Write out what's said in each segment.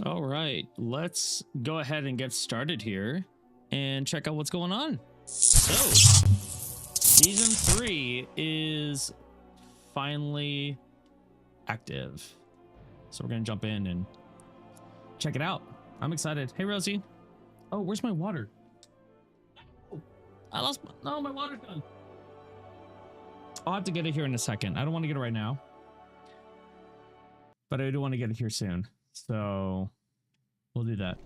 All right, let's go ahead and get started here and check out what's going on. So, season 3 is finally active. So we're going to jump in and check it out. I'm excited. Hey, Rosie. Oh, where's my water? Oh, I lost my water's gone. I'll have to get it here in a second. I don't want to get it right now, but I do want to get it here soon. So we'll do that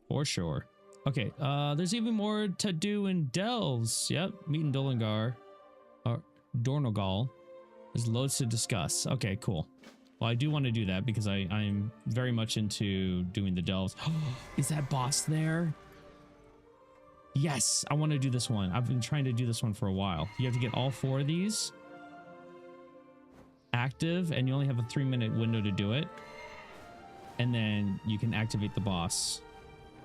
for sure. Okay, there's even more to do in Delves. Yep, meeting Dolingar or Dornogal. There's loads to discuss. Okay, cool. Well, I do want to do that because I'm very much into doing the Delves. Is that boss there? Yes, I want to do this one. I've been trying to do this one for a while. You have to get all 4 of these active, and you only have a 3-minute window to do it. And then you can activate the boss.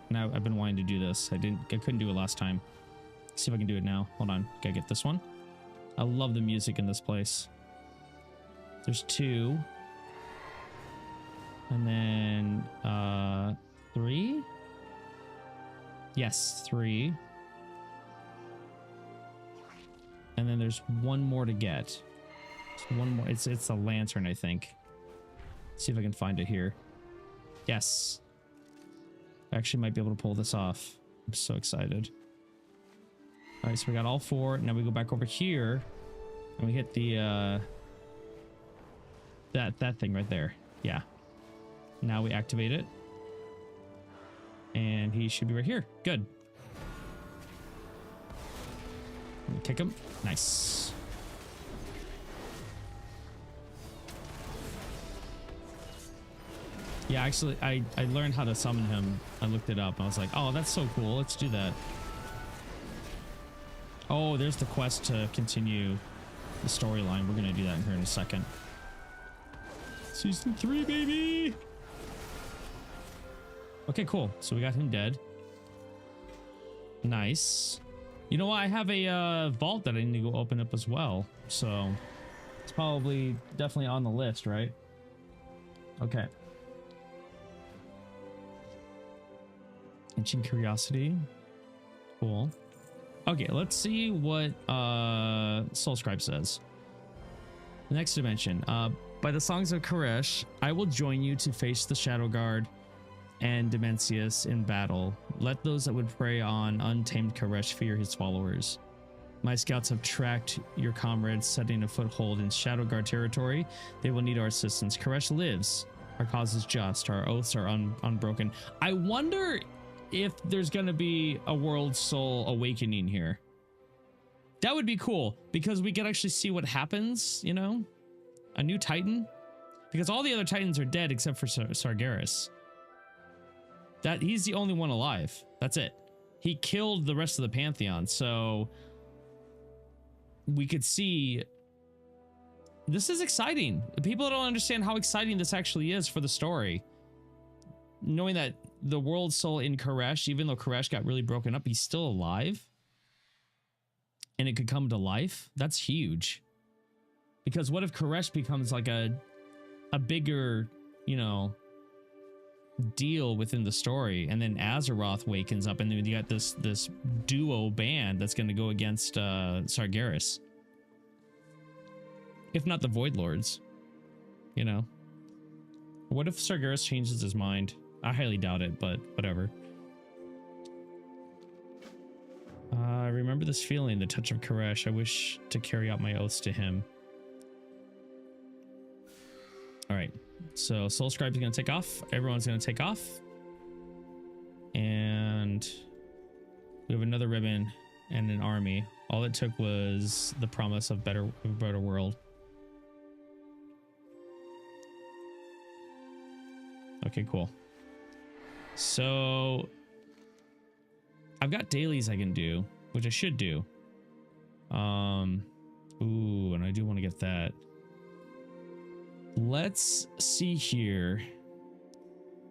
Now I've been wanting to do this. I couldn't do it last time. Let's see if I can do it now. Hold on. Gotta get this one. I love the music in this place. There's 2. And then 3. Yes, 3. And then there's 1 more to get. So 1 more. It's a lantern, I think. Let's see if I can find it here. Yes. I actually might be able to pull this off. I'm so excited. All right, so we got all 4. Now we go back over here and we hit the that thing right there. Yeah. Now we activate it. And he should be right here. Good. Kick him. Nice. Yeah, actually, I learned how to summon him. I looked it up and I was like, oh, that's so cool. Let's do that. Oh, there's the quest to continue the storyline. We're going to do that here in a second. Season 3, baby. Okay, cool. So we got him dead. Nice. You know what? I have a vault that I need to go open up as well. So it's probably definitely on the list, right? Okay. Ancient Curiosity. Cool. Okay, let's see what Soulscribe says. The next dimension. By the songs of Koresh, I will join you to face the Shadow Guard and Dimensius in battle. Let those that would prey on untamed Koresh fear his followers. My scouts have tracked your comrades, setting a foothold in Shadow Guard territory. They will need our assistance. Koresh lives. Our cause is just. Our oaths are unbroken. I wonder if there's gonna be a world soul awakening here. That would be cool because we could actually see what happens, you know? A new Titan? Because all the other Titans are dead except for Sargeras. He's the only one alive. That's it. He killed the rest of the Pantheon, so we could see. This is exciting. People don't understand how exciting this actually is for the story. Knowing that the world soul in Koresh, even though Koresh got really broken up, he's still alive. And it could come to life. That's huge. Because what if Koresh becomes like a bigger, you know, deal within the story, and then Azeroth wakens up, and then you got this duo band that's going to go against Sargeras. If not the Void Lords, you know. What if Sargeras changes his mind? I highly doubt it, but whatever. I remember this feeling, the touch of Koresh. I wish to carry out my oaths to him. All right. So Soulscribe is going to take off. Everyone's going to take off. And we have another ribbon and an army. All it took was the promise of a better world. Okay, cool. So I've got dailies I can do, which I should do. Ooh, and I do want to get that. Let's see here.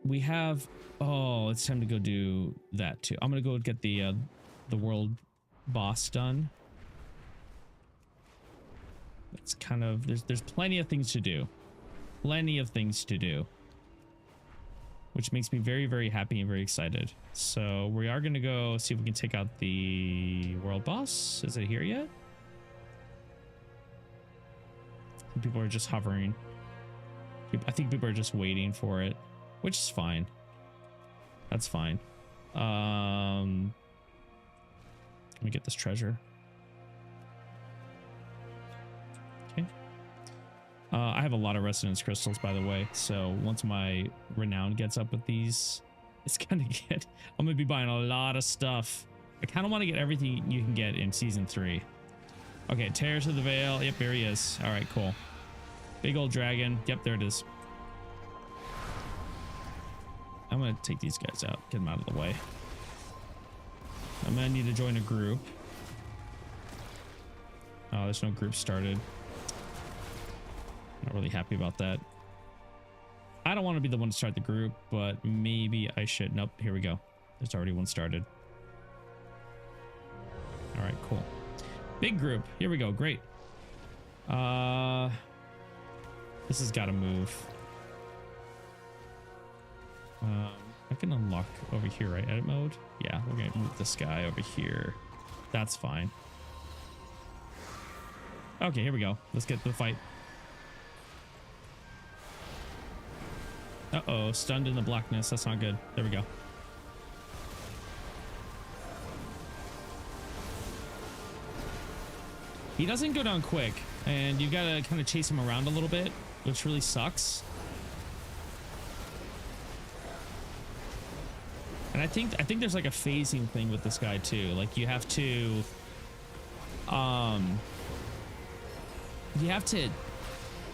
We have, oh, it's time to go do that too. I'm gonna go get the world boss done. It's kind of, there's plenty of things to do. Plenty of things to do. which makes me very, very happy and very excited. So we are going to go see if we can take out the world boss. Is it here yet? People are just hovering. I think people are just waiting for it, which is fine. That's fine. Let me get this treasure. Okay. I have a lot of resonance crystals, by the way. So once my renown gets up with these, it's gonna get. I'm gonna be buying a lot of stuff. I kind of want to get everything you can get in season 3. Okay, Tears of the Veil. Yep, there he is. All right, cool. Big old dragon. Yep, there it is. I'm gonna take these guys out. Get them out of the way. I'm gonna need to join a group. Oh, there's no group started. Not really happy about that. I don't want to be the one to start the group, but maybe I should. Nope, here we go. There's already one started. All right, cool. Big group. Here we go. Great. This has got to move. I can unlock over here, right? Edit mode. Yeah, we're gonna move this guy over here. That's fine. Okay, here we go. Let's get to the fight. Uh-oh, stunned in the blackness. That's not good. There we go. He doesn't go down quick, and you've got to kind of chase him around a little bit, which really sucks. And I think there's like a phasing thing with this guy too. Like you have to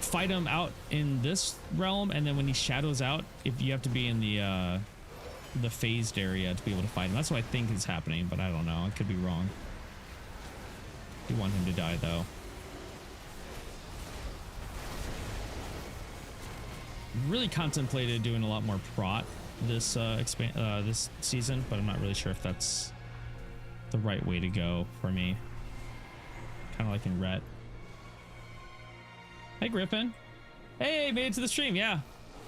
fight him out in this realm, and then when he shadows out, if you have to be in the phased area to be able to fight him. That's what I think is happening, but I don't know. I could be wrong. You want him to die though. Really contemplated doing a lot more prot this this season, but I'm not really sure if that's the right way to go for me. Kind of like in Ret. Hey Griffin. Hey, made it to the stream. Yeah,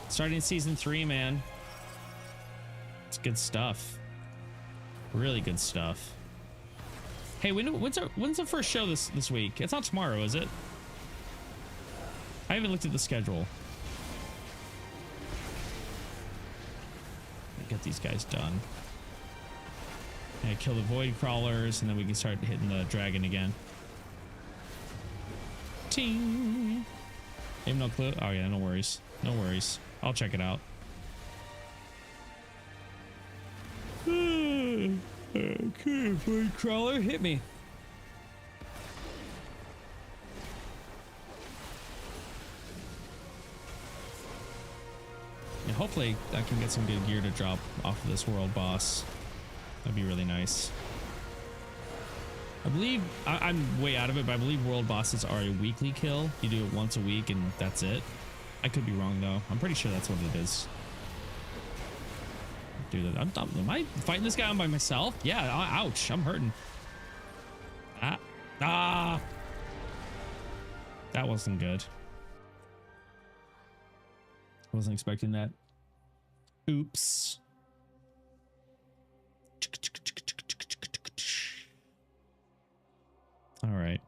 starting season 3, man. It's good stuff. Really good stuff. Hey, when's the first show this week? It's not tomorrow, is it? I haven't looked at the schedule. Get these guys done. And kill the void crawlers, and then we can start hitting the dragon again. Ting. I have no clue. Oh yeah, no worries. No worries. I'll check it out. Okay, void crawler, hit me. And hopefully I can get some good gear to drop off of this world boss. That'd be really nice. I believe I'm way out of it, but I believe world bosses are a weekly kill. You do it once a week and that's it. I could be wrong though. I'm pretty sure that's what it is. Dude, am I fighting this guy by myself? Yeah, ouch, I'm hurting. Ah. That wasn't good. Wasn't expecting that. Oops. All right.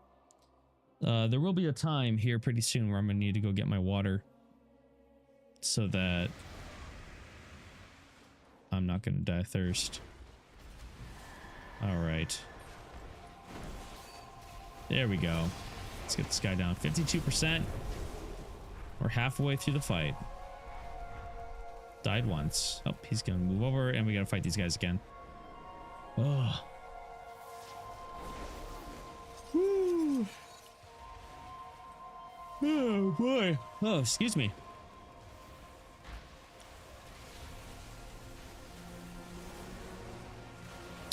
There will be a time here pretty soon where I'm gonna need to go get my water so that I'm not gonna die of thirst. All right. There we go. Let's get this guy down. 52%. We're halfway through the fight. Died once. Oh, he's gonna move over, and we gotta fight these guys again. Oh. Woo. Oh boy. Oh, excuse me.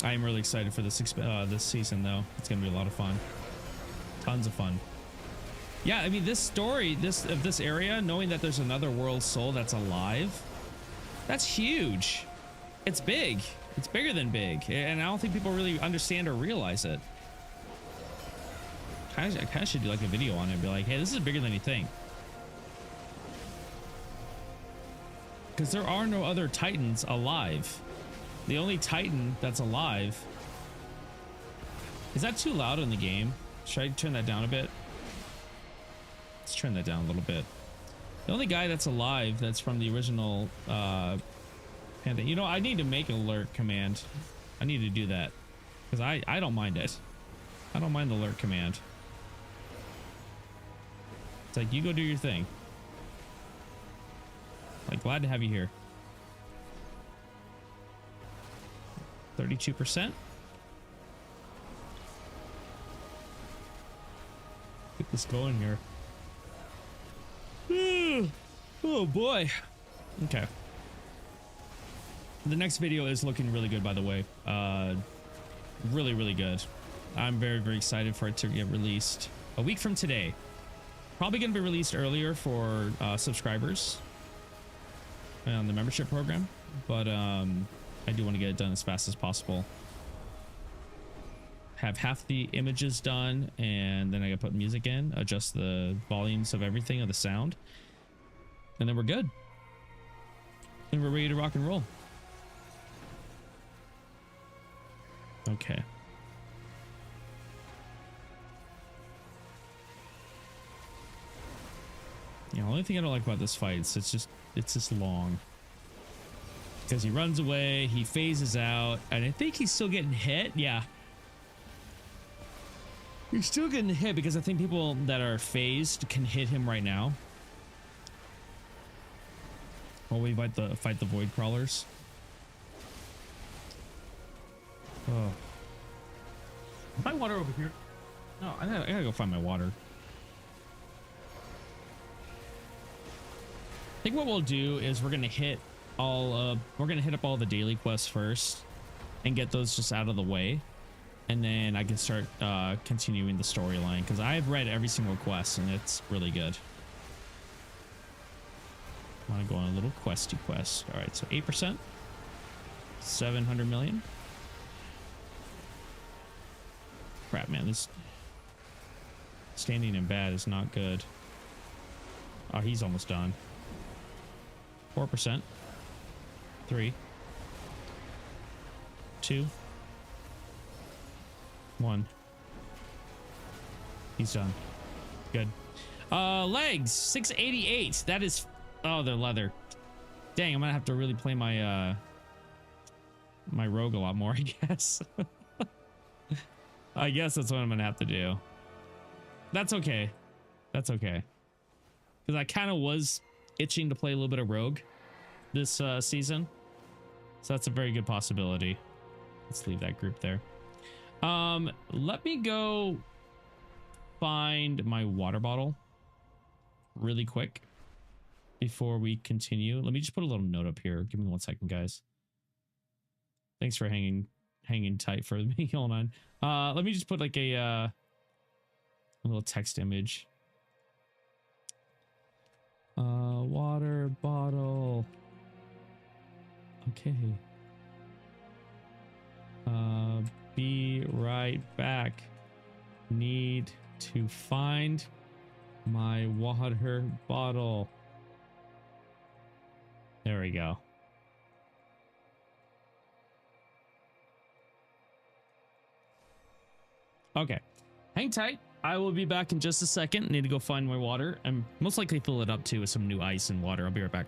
I am really excited for this season, though. It's gonna be a lot of fun. Tons of fun. Yeah, I mean, this story, this area, knowing that there's another world soul that's alive, that's huge. It's big. It's bigger than big, and I don't think people really understand or realize it. I kind of should do like a video on it and be like, hey, this is bigger than you think. because there are no other Titans alive. The only Titan that's alive. Is that too loud in the game? Should I turn that down a bit? Let's turn that down a little bit. The only guy that's alive that's from the original Panther. You know, I need to make an alert command. I need to do that. Because I don't mind it. I don't mind the alert command. It's like, you go do your thing. Like, glad to have you here. 32%. Get this going here. Oh boy. Okay. The next video is looking really good, by the way. Really good. I'm very excited for it to get released a week from today. Probably going to be released earlier for subscribers on the membership program, but I do want to get it done as fast as possible. Have half the images done, and then I gotta put music in, adjust the volumes of everything, of the sound, and then we're good. And we're ready to rock and roll. Okay. Yeah, the only thing I don't like about this fight is it's just long. Because he runs away, he phases out, and I think he's still getting hit. Yeah. He's still getting hit because I think people that are phased can hit him right now. While we fight the void crawlers. Oh. Is my water over here? No, I gotta go find my water. I think what we'll do is we're gonna hit up all the daily quests first and get those just out of the way, and then I can start continuing the storyline, because I've read every single quest and it's really good. I want to go on a little questy quest. All right, so 8%, 700 million. Crap, man, this standing in bad is not good. Oh, he's almost done. 4%. 3, 2, 1. He's done. Good. Legs 688. That is, oh, they're leather. Dang, I'm gonna have to really play my my rogue a lot more, I guess. I guess that's what I'm gonna have to do. That's okay. That's okay. Because I kind of was itching to play a little bit of rogue this season, so that's a very good possibility. Let's leave that group there. Let me go find my water bottle really quick before we continue. Let me just put a little note up here. Give me 1 second, guys. Thanks for hanging tight for me. Hold on. Let me just put like a little text image. Water bottle. Okay. Be right back. Need to find my water bottle. There we go. Okay. Hang tight. I will be back in just a second. Need to go find my water. I'm most likely fill it up too with some new ice and water. I'll be right back.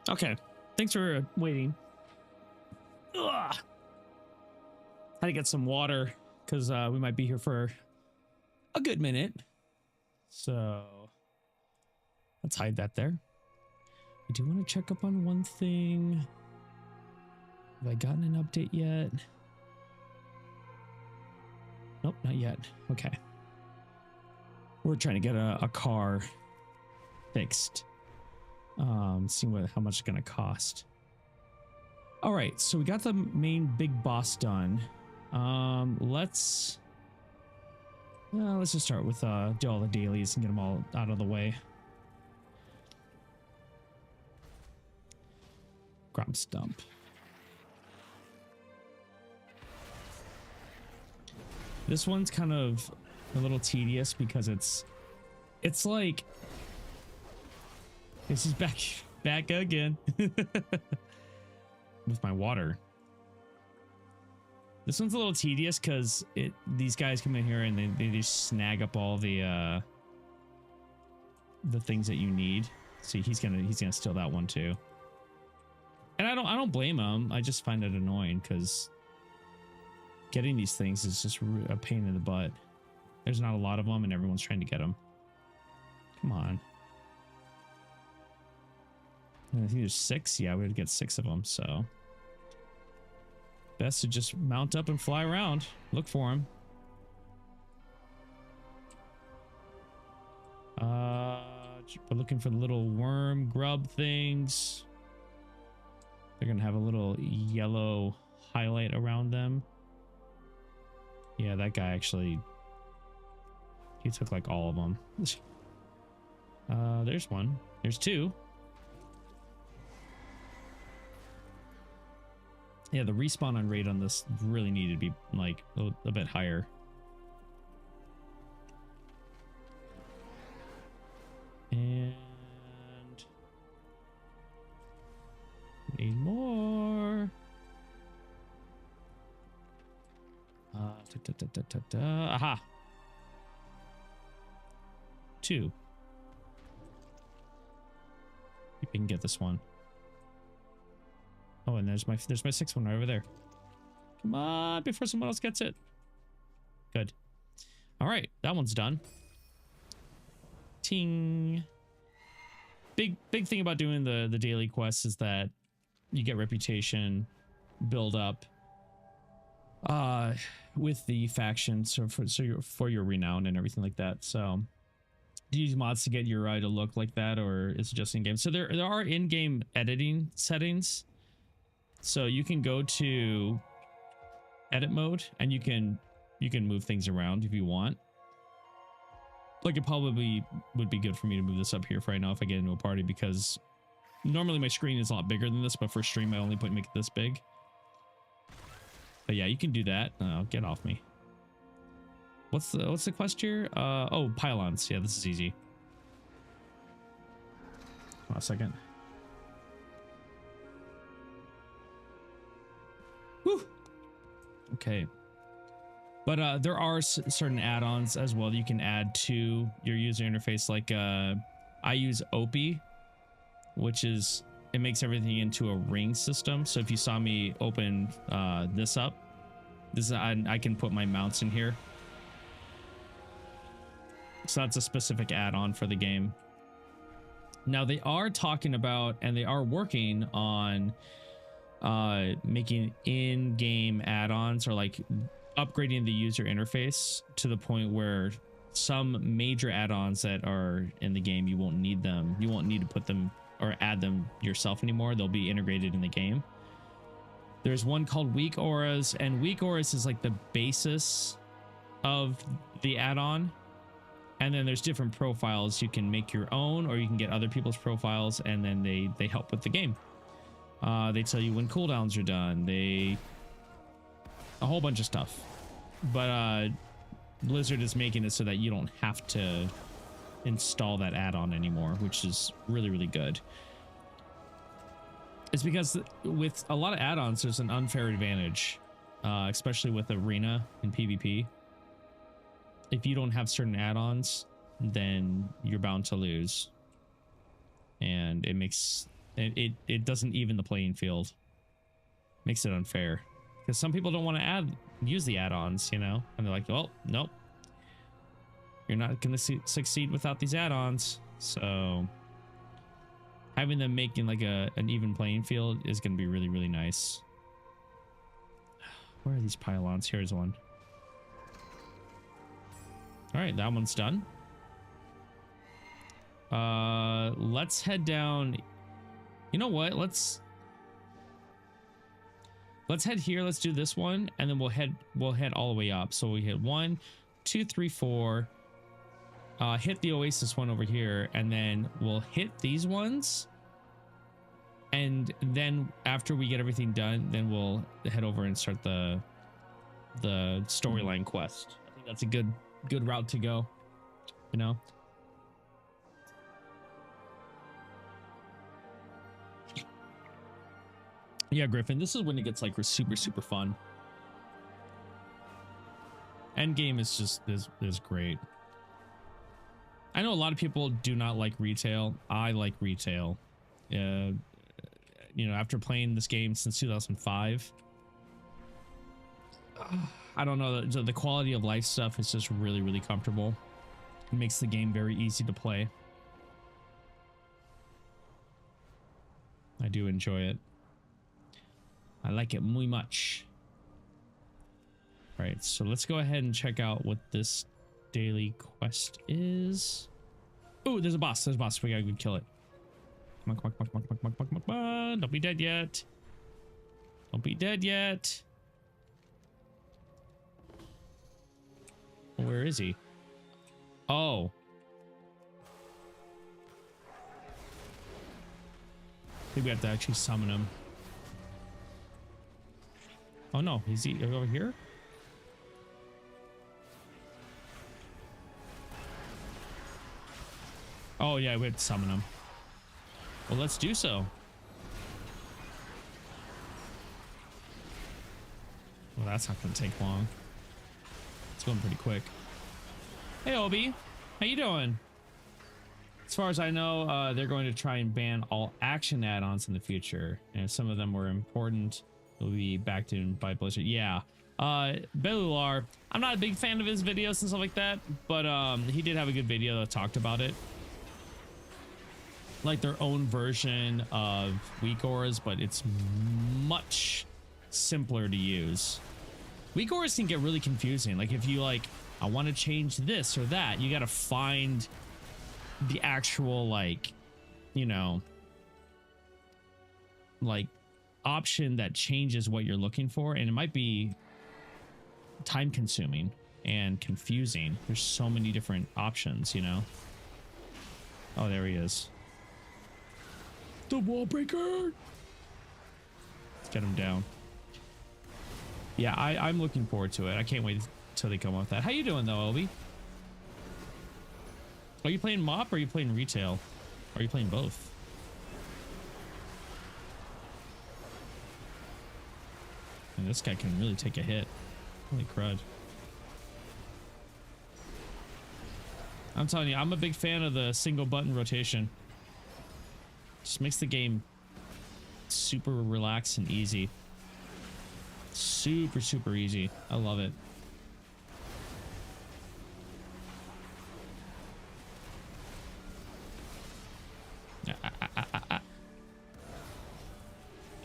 Okay. Thanks for waiting. Ugh. Had to get some water because we might be here for a good minute. So let's hide that there. I do want to check up on one thing. Have I gotten an update yet? Nope, not yet. Okay. We're trying to get a car fixed. Seeing how much it's gonna cost. All right, so we got the main big boss done. Let's just start with do all the dailies and get them all out of the way. Grub stump. This one's kind of a little tedious because it's like this is back again with my water. This one's a little tedious because these guys come in here and they just snag up all the things that you need. See, he's gonna steal that one too. And I don't blame him. I just find it annoying because getting these things is just a pain in the butt. There's not a lot of them and everyone's trying to get them. Come on. I think there's 6. Yeah, we would get 6 of them, so best to just mount up and fly around. Look for them. We're looking for the little worm grub things. They're gonna have a little yellow highlight around them. Yeah, that guy actually, he took like all of them. There's one. There's 2. Yeah, the respawn on rate on this really needed to be like a bit higher. And need more. Aha. 2. If we can get this one. Oh, and there's my 6th one right over there. Come on, before someone else gets it. Good. All right, that one's done. Ting. Big thing about doing the daily quests is that you get reputation, build up with the faction, so for your renown and everything like that. So do you use mods to get your UI to look like that, or is it just in game? So there are in-game editing settings. So you can go to edit mode and you can move things around if you want. Like, it probably would be good for me to move this up here for right now if I get into a party, because normally my screen is a lot bigger than this, but for stream I only make it this big. But yeah, you can do that. Oh, get off me. What's the quest here? Oh, pylons. Yeah, this is easy. Hold on a second. Whew. Okay. But there are certain add-ons as well that you can add to your user interface. Like I use Opie, which is, it makes everything into a ring system. So if you saw me open this up, I can put my mounts in here. So that's a specific add-on for the game. Now they are talking about, and they are working on making in-game add-ons, or like upgrading the user interface to the point where some major add-ons that are in the game, you won't need them. You won't need to put them or add them yourself anymore. They'll be integrated in the game. There's one called Weak Auras, and Weak Auras is like the basis of the add-on. And then there's different profiles. You can make your own, or you can get other people's profiles, and then they help with the game. They tell you when cooldowns are done. A whole bunch of stuff. But Blizzard is making it so that you don't have to install that add-on anymore, which is really, really good. It's because with a lot of add-ons, there's an unfair advantage, especially with Arena and PvP. If you don't have certain add-ons, then you're bound to lose. And it makes It doesn't even the playing field. Makes it unfair because some people don't want to use the add-ons, you know, and they're like, well, nope, you're not going to succeed without these add-ons. So having them making like an even playing field is going to be really, really nice. Where are these pylons? Here's one. All right, that one's done. Let's head down. You know what? Let's head here. Let's do this one, and then we'll head all the way up. So we hit 1, 2, 3, 4. Hit the Oasis one over here, and then we'll hit these ones. And then after we get everything done, then we'll head over and start the storyline quest. I think that's a good route to go, you know. Yeah, Griffin, this is when it gets like super fun. Endgame is just is great. I know a lot of people do not like retail. I like retail. You know, after playing this game since 2005, I don't know, the quality of life stuff is just really comfortable. It makes the game very easy to play. I do enjoy it. I like it muy much. All right, so let's go ahead and check out what this daily quest is. Oh, there's a boss. There's a boss. We gotta go kill it. Come on. Don't be dead yet. Don't be dead yet. Where is he? Oh. I think we have to actually summon him. Oh no, is he over here? Oh yeah, we have to summon him. Well, let's do so. Well, that's not gonna take long. It's going pretty quick. Hey Obi, how you doing? As far as I know, they're going to try and ban all action add-ons in the future, and if some of them were important, will be backed in by Blizzard. Yeah. Belular, I'm not a big fan of his videos and stuff like that, but he did have a good video that talked about it. Like their own version of weak auras, but it's much simpler to use. Weak auras can get really confusing. Like if you like, I want to change this or that, you got to find the actual, like, you know, like option that changes what you're looking for, and it might be time consuming and confusing. There's so many different options, you know. Oh, there he is, the wall breaker. Let's get him down. Yeah, I'm looking forward to it. I can't wait till they come up with that. How you doing though, Obi? Are you playing MOP or are you playing retail? Or are you playing both? And this guy can really take a hit. Holy crud. I'm telling you, I'm a big fan of the single button rotation. Just makes the game super relaxed and easy. Super easy. I love it. Get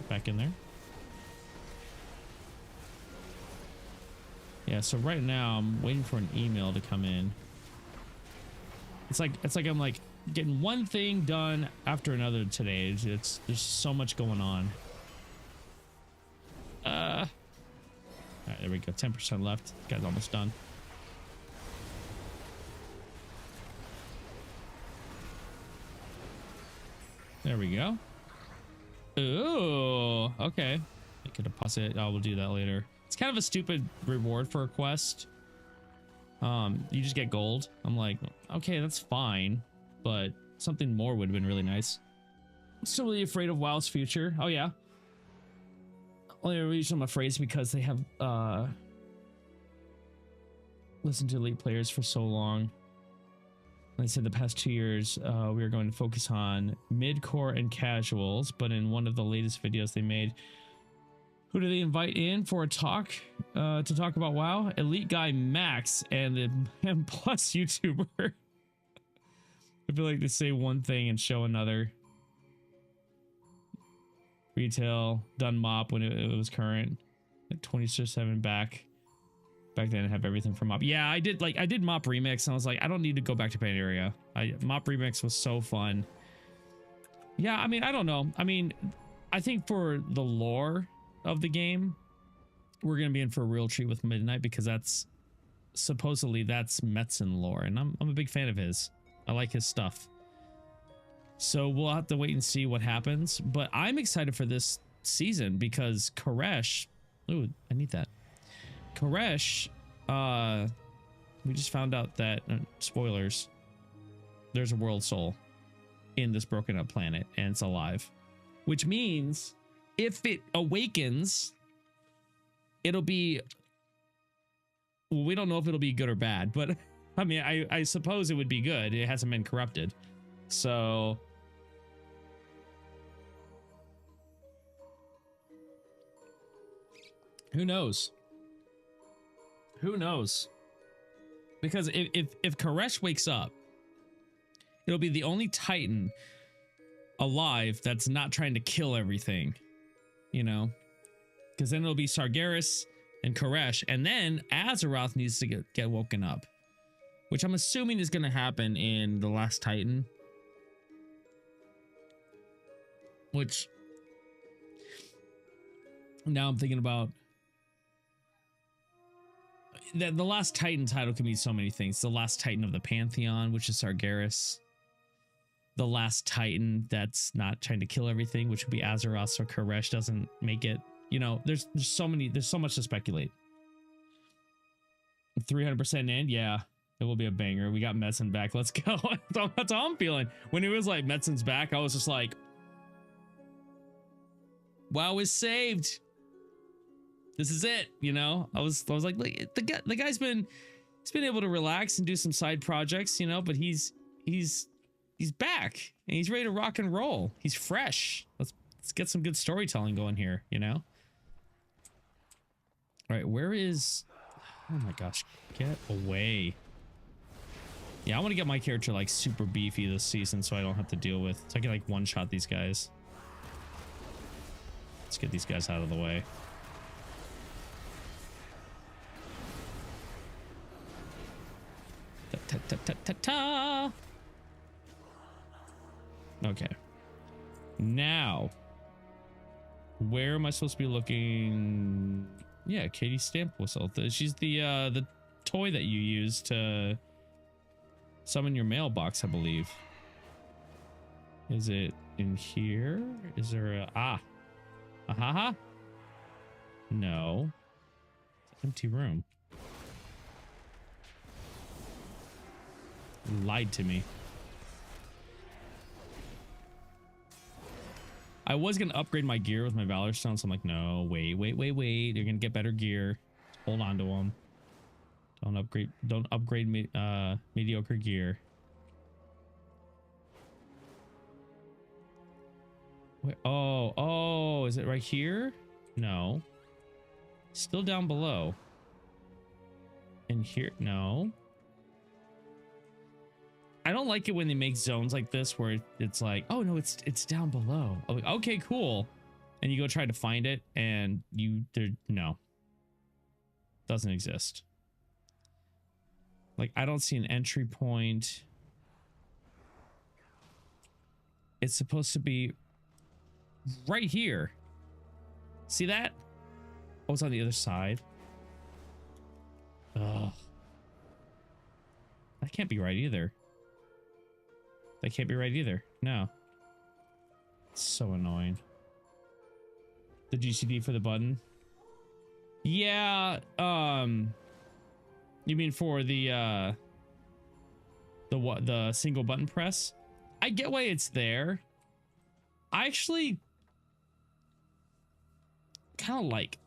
back in there. Yeah, so right now I'm waiting for an email to come in. It's like I'm like getting one thing done after another today. There's so much going on. All right, there we go. 10% left. Guy's almost done. There we go. Ooh, okay. I could deposit. Oh, we'll do that later. It's kind of a stupid reward for a quest. You just get gold. I'm like, okay, that's fine, but something more would have been really nice. I'm still really afraid of WoW's future. Oh yeah. Only reason I'm afraid is because they have listened to elite players for so long. They said the past 2 years, we are going to focus on mid-core and casuals, but in one of the latest videos they made, who do they invite in for a talk to talk about WoW? Elite guy Max and the M+ YouTuber. I feel like they say one thing and show another. Retail, done mop when it was current. Like 27 back then I have everything from mop. Yeah, I did mop remix and I was like, I don't need to go back to Pandaria. Mop remix was so fun. Yeah, I mean, I don't know. I mean, I think for the lore of the game, we're gonna be in for a real treat with Midnight, because that's supposedly that's Metzen lore, and I'm a big fan of his. I like his stuff. So we'll have to wait and see what happens, but I'm excited for this season because Koresh, ooh, I need that. Koresh, we just found out that, spoilers, there's a world soul in this broken up planet and it's alive, which means if it awakens, it'll be, well, we don't know if it'll be good or bad, but I mean, I suppose it would be good. It hasn't been corrupted. So who knows? Who knows? Because if Koresh wakes up, it'll be the only Titan alive that's not trying to kill everything, you know? Because then it'll be Sargeras and Koresh, and then Azeroth needs to get woken up, which I'm assuming is going to happen in the last Titan. Which now I'm thinking about that the last Titan title can mean so many things. The last Titan of the Pantheon, which is Sargeras. The last Titan that's not trying to kill everything, which would be Azeroth, so Koresh doesn't make it. You know, there's so much to speculate. 300% in, yeah, it will be a banger. We got Metzen back. Let's go. That's how I'm feeling. When it was like Metzen's back, I was just like, WoW is saved. This is it, you know. I was like, the guy's been able to relax and do some side projects, you know, but he's back and he's ready to rock and roll. He's fresh. Let's get some good storytelling going here, you know. All right, where is? Oh my gosh, get away. Yeah, I want to get my character like super beefy this season so I don't have to deal with, so I can like one-shot these guys. Let's get these guys out of the way. Ta ta ta ta ta. Okay. Now, where am I supposed to be looking? Yeah, Katie Stamp Whistle. She's the toy that you use to summon your mailbox, I believe. Is it in here? Is there a Ahaha? No. It's an empty room. You lied to me. I was gonna upgrade my gear with my Valor Stone, so I'm like, no, wait. You're gonna get better gear. Hold on to them. Don't upgrade me mediocre gear. Wait, oh, is it right here? No. Still down below. In here, no. I don't like it when they make zones like this where it's like, oh no, it's down below. I'm like, okay, cool. And you go try to find it and no. Doesn't exist. Like, I don't see an entry point. It's supposed to be right here. See that? Oh, it's on the other side. Ugh. That can't be right either. That can't be right either. No. It's so annoying. The GCD for the button. Yeah, you mean for the what, the single button press? I get why it's there. I actually kind of like,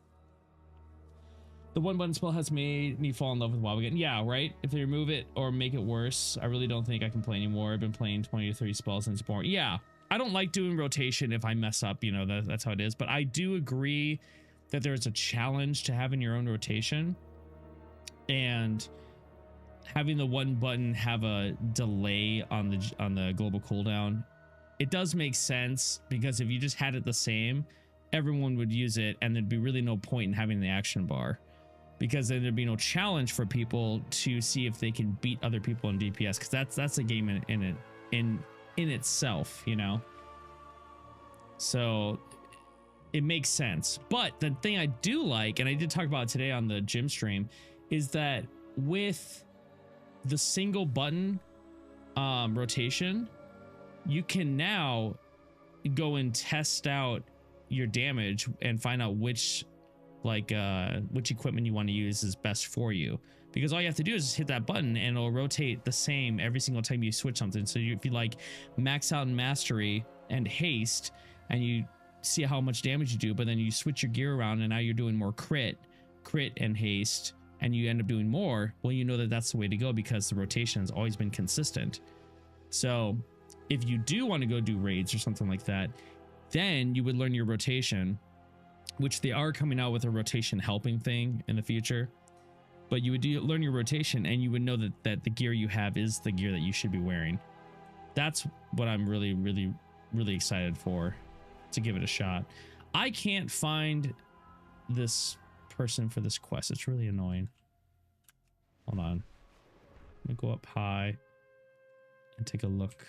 The one button spell has made me fall in love with WoW again. Yeah, right? If they remove it or make it worse, I really don't think I can play anymore. I've been playing 20 to 30 spells and it's boring. Yeah, I don't like doing rotation if I mess up, you know, that's how it is. But I do agree that there's a challenge to having your own rotation. And having the one button have a delay on the global cooldown, it does make sense, because if you just had it the same, everyone would use it and there'd be really no point in having the action bar, because then there'd be no challenge for people to see if they can beat other people in DPS, because that's a game in itself, you know. So it makes sense. But the thing I do like, and I did talk about it today on the gym stream, is that with the single button rotation, you can now go and test out your damage and find out which equipment you want to use is best for you, because all you have to do is just hit that button and it'll rotate the same every single time you switch something. So if you like max out in mastery and haste and you see how much damage you do, but then you switch your gear around and now you're doing more crit and haste, and you end up doing more, well, you know that that's the way to go, because the rotation has always been consistent. So if you do want to go do raids or something like that, then you would learn your rotation, which they are coming out with a rotation helping thing in the future. But you would learn your rotation and you would know that the gear you have is the gear that you should be wearing. That's what I'm really, really, really excited for, to give it a shot. I can't find this person for this quest. It's really annoying. Hold on. Let me go up high and take a look.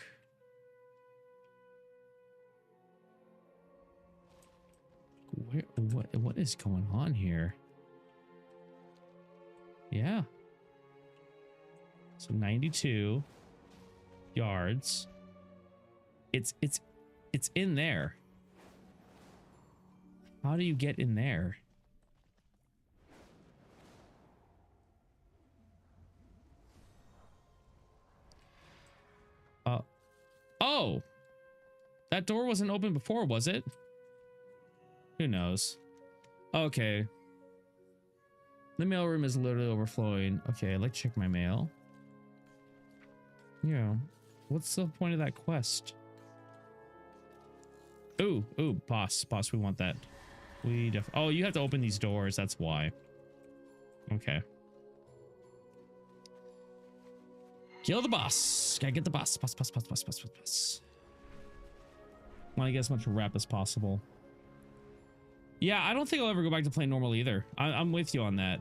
What is going on here? Yeah. So 92 yards. It's in there. How do you get in there? Oh, that door wasn't open before, was it? Who knows? Okay. The mail room is literally overflowing. Okay, I'd like to check my mail. Yeah. What's the point of that quest? Ooh, boss, we want that. Oh, you have to open these doors. That's why. Okay. Kill the boss. Gotta get the boss. Boss. Want to get as much rep as possible. Yeah, I don't think I'll ever go back to playing normal either. I'm with you on that.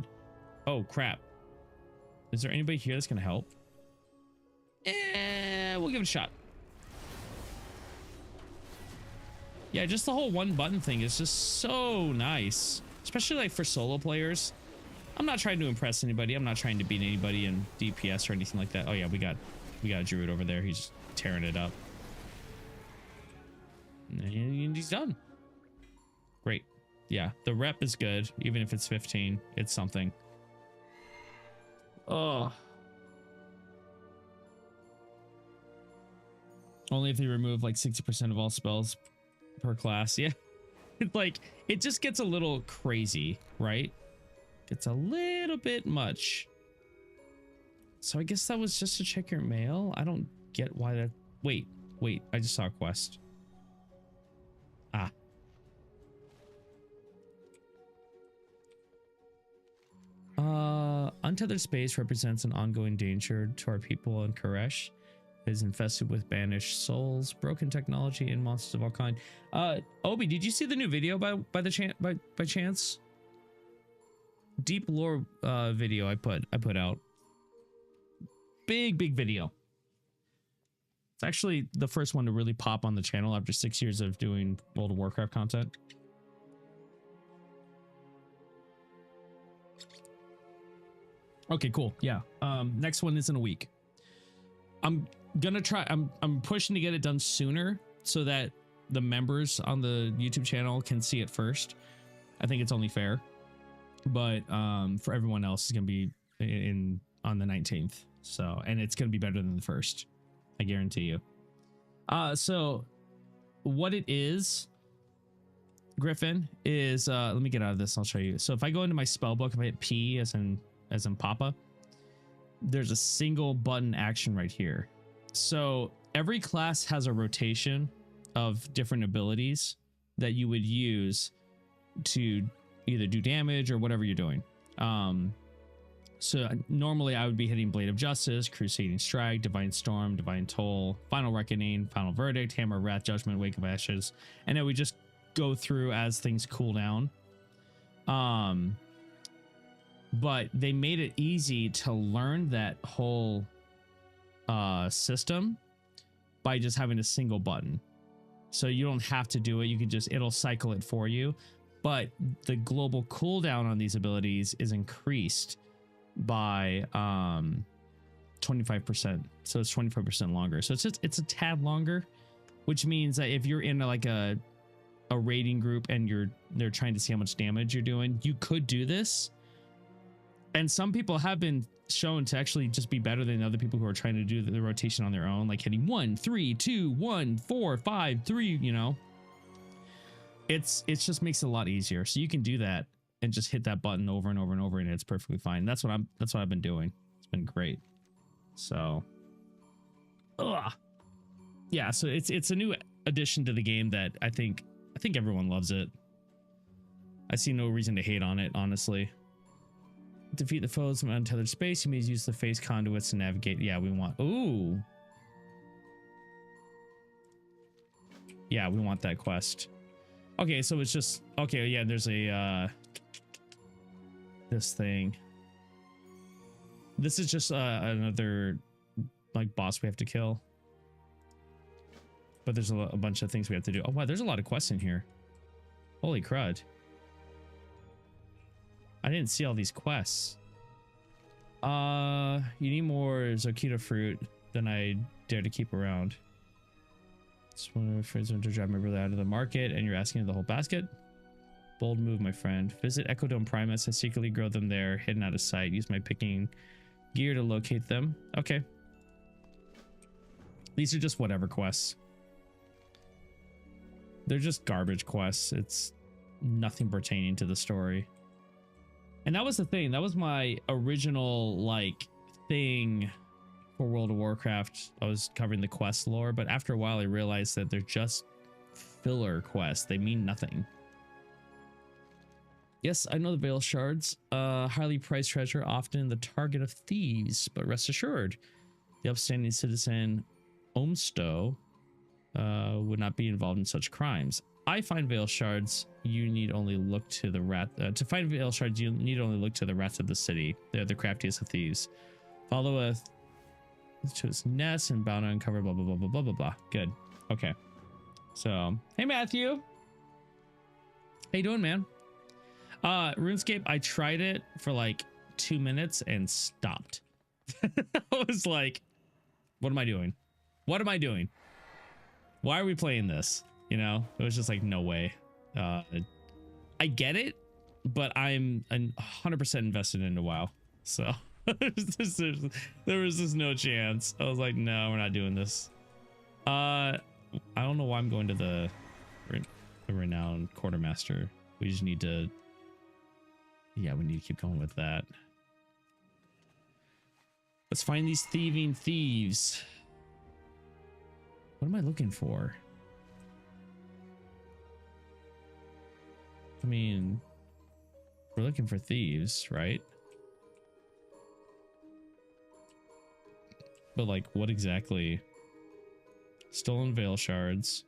Oh, crap. Is there anybody here that's going to help? We'll give it a shot. Yeah, just the whole one button thing is just so nice. Especially like for solo players. I'm not trying to impress anybody. I'm not trying to beat anybody in DPS or anything like that. Oh yeah, we got a druid over there. He's just tearing it up. And he's done. Great. Yeah, the rep is good. Even if it's 15, it's something. Oh. Only if they remove like 60% of all spells per class. Yeah. It just gets a little crazy, right? It's a little bit much. So I guess that was just to check your mail. I don't get why that... Wait. I just saw a quest. Ah. Untethered space represents an ongoing danger to our people, and Koresh is infested with banished souls, broken technology, and monsters of all kind. Obi, did you see the new video by chance? Deep lore video I put out. Big video. It's actually the first one to really pop on the channel after 6 years of doing World of Warcraft content. Okay, cool. Yeah. Next one is in a week. I'm gonna try. I'm pushing to get it done sooner so that the members on the YouTube channel can see it first. I think it's only fair. But for everyone else, it's gonna be on the 19th. So, and it's gonna be better than the first. I guarantee you. So what it is, Griffin is let me get out of this. I'll show you. So if I go into my spell book, if I hit P as in Papa, there's a single button action right here. So every class has a rotation of different abilities that you would use to either do damage or whatever you're doing. So normally I would be hitting Blade of Justice, Crusading Strike, Divine Storm, Divine Toll, Final Reckoning, Final Verdict, Hammer of Wrath, Judgment, Wake of Ashes, and then we just go through as things cool down. But they made it easy to learn that whole system by just having a single button. So you don't have to do it. You can just, it'll cycle it for you. But the global cooldown on these abilities is increased by 25%. So it's 25% longer. So it's a tad longer, which means that if you're in like a raiding group and they're trying to see how much damage you're doing, you could do this. And some people have been shown to actually just be better than other people who are trying to do the rotation on their own, like hitting 1, 3, 2, 1, 4, 5, 3, you know. It just makes it a lot easier. So you can do that and just hit that button over and over and over, and it's perfectly fine. That's what I've been doing. It's been great. So yeah, so it's a new addition to the game that I think everyone loves it. I see no reason to hate on it, honestly. Defeat the foes from untethered space. You may use the phase conduits to navigate. Yeah, we want. Ooh. Yeah, we want that quest. Okay, so it's just okay. Yeah, there's a this thing. This is just another like boss we have to kill. But there's a bunch of things we have to do. Oh wow, there's a lot of quests in here. Holy crud. I didn't see all these quests. You need more Zokita fruit than I dare to keep around. Just one of my friends want to drive me really out of the market, and you're asking for the whole basket. Bold move, my friend. Visit Ecodome Primus and secretly grow them there, hidden out of sight. Use my picking gear to locate them. Okay. These are just whatever quests. They're just garbage quests. It's nothing pertaining to the story. And that was the thing. That was my original like thing for World of Warcraft. I was covering the quest lore, but after a while I realized that they're just filler quests. They mean nothing. Yes, I know the Veil Shards. Highly prized treasure, often the target of thieves, but rest assured, the upstanding citizen Omsto would not be involved in such crimes. I find Veil Shards, you need only look to the rat. To find Veil Shards, you need only look to the rats of the city. They're the craftiest of thieves. Follow to its nest and bound to uncover blah blah blah blah blah blah blah. Good. Okay. So, hey Matthew. How you doing, man? RuneScape, I tried it for like 2 minutes and stopped. I was like, what am I doing? What am I doing? Why are we playing this? You know, it was just like, no way. I get it, but I'm 100% invested into WoW. So there was just no chance. I was like, no, we're not doing this. I don't know why I'm going to the renowned quartermaster. We just need to, yeah, we need to keep going with that. Let's find these thieving thieves. What am I looking for? I mean, we're looking for thieves, right? But like, what exactly? Stolen Veil Shards.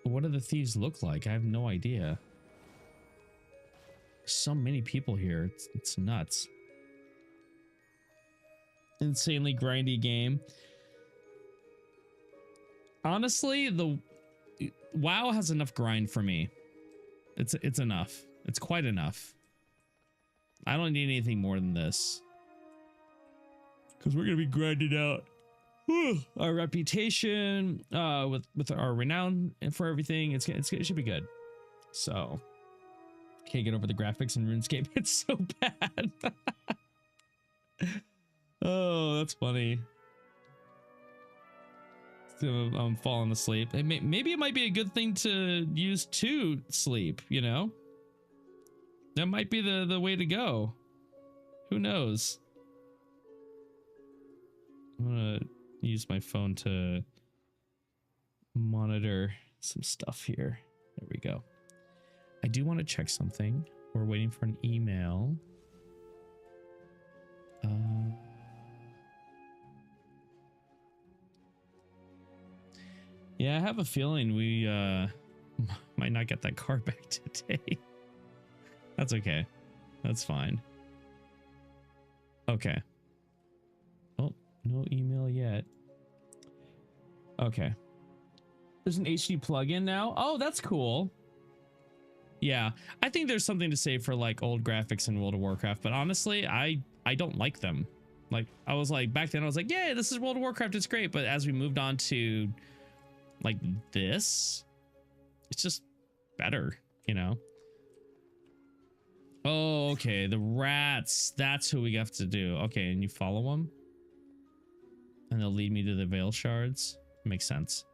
What do the thieves look like? I have no idea. So many people here. It's nuts. Insanely grindy game. Honestly, the WoW has enough grind for me. It's enough. It's quite enough. I don't need anything more than this. Because we're gonna be grinding out our reputation, with our renown and for everything. It should be good. So can't get over the graphics in RuneScape. It's so bad. Oh, that's funny. I'm falling asleep. Maybe it might be a good thing to use to sleep, you know? That might be the way to go. Who knows? I'm gonna use my phone to monitor some stuff here. There we go. I do want to check something. We're waiting for an email. Yeah, I have a feeling we might not get that car back today. That's okay. That's fine. Okay. Oh, no email yet. Okay. There's an HD plugin now. Oh, that's cool. Yeah, I think there's something to say for like old graphics in World of Warcraft, but honestly, I don't like them. Like I was like back then I was like, yeah, this is World of Warcraft, it's great, but as we moved on to like this, it's just better, you know? Oh, okay, the rats, that's who we have to do. Okay, and you follow them and they'll lead me to the Veil Shards. Makes sense.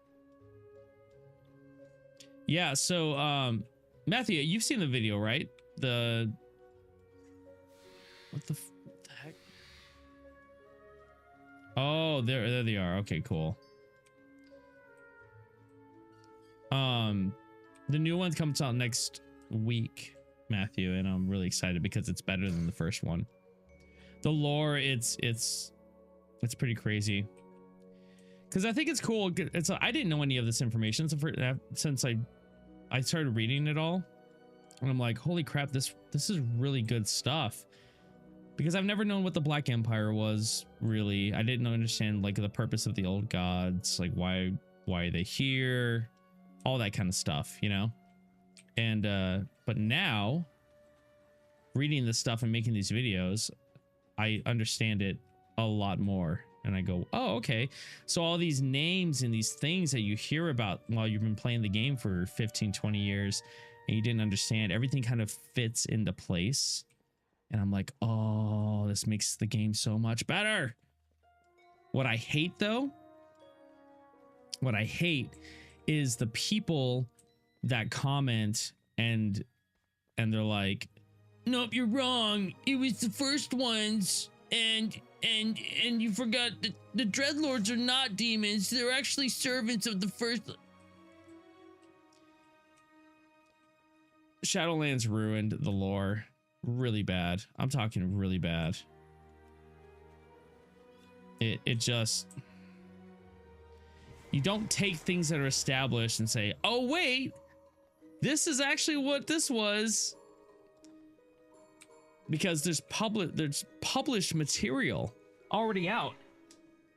Yeah, so Matthew, you've seen the video, right? What the heck? Oh, there they are. Okay, cool. The new one comes out next week, Matthew, and I'm really excited because it's better than the first one. The lore, it's pretty crazy. Because I think it's cool. I didn't know any of this information since I started reading it all, and I'm like, holy crap, this is really good stuff. Because I've never known what the Black Empire was, really. I didn't understand like the purpose of the old gods, like why are they here, all that kind of stuff, you know. And but now reading this stuff and making these videos, I understand it a lot more. And I go, oh, okay. So all these names and these things that you hear about while you've been playing the game for 15, 20 years and you didn't understand, everything kind of fits into place. And I'm like, oh, this makes the game so much better. What I hate, though, is the people that comment and they're like, nope, you're wrong. It was the first ones. And you forgot that the Dreadlords are not demons. They're actually servants of the first. Shadowlands ruined the lore really bad. I'm talking really bad. It just, you don't take things that are established and say, oh wait, this is actually what this was. Because there's published material already out.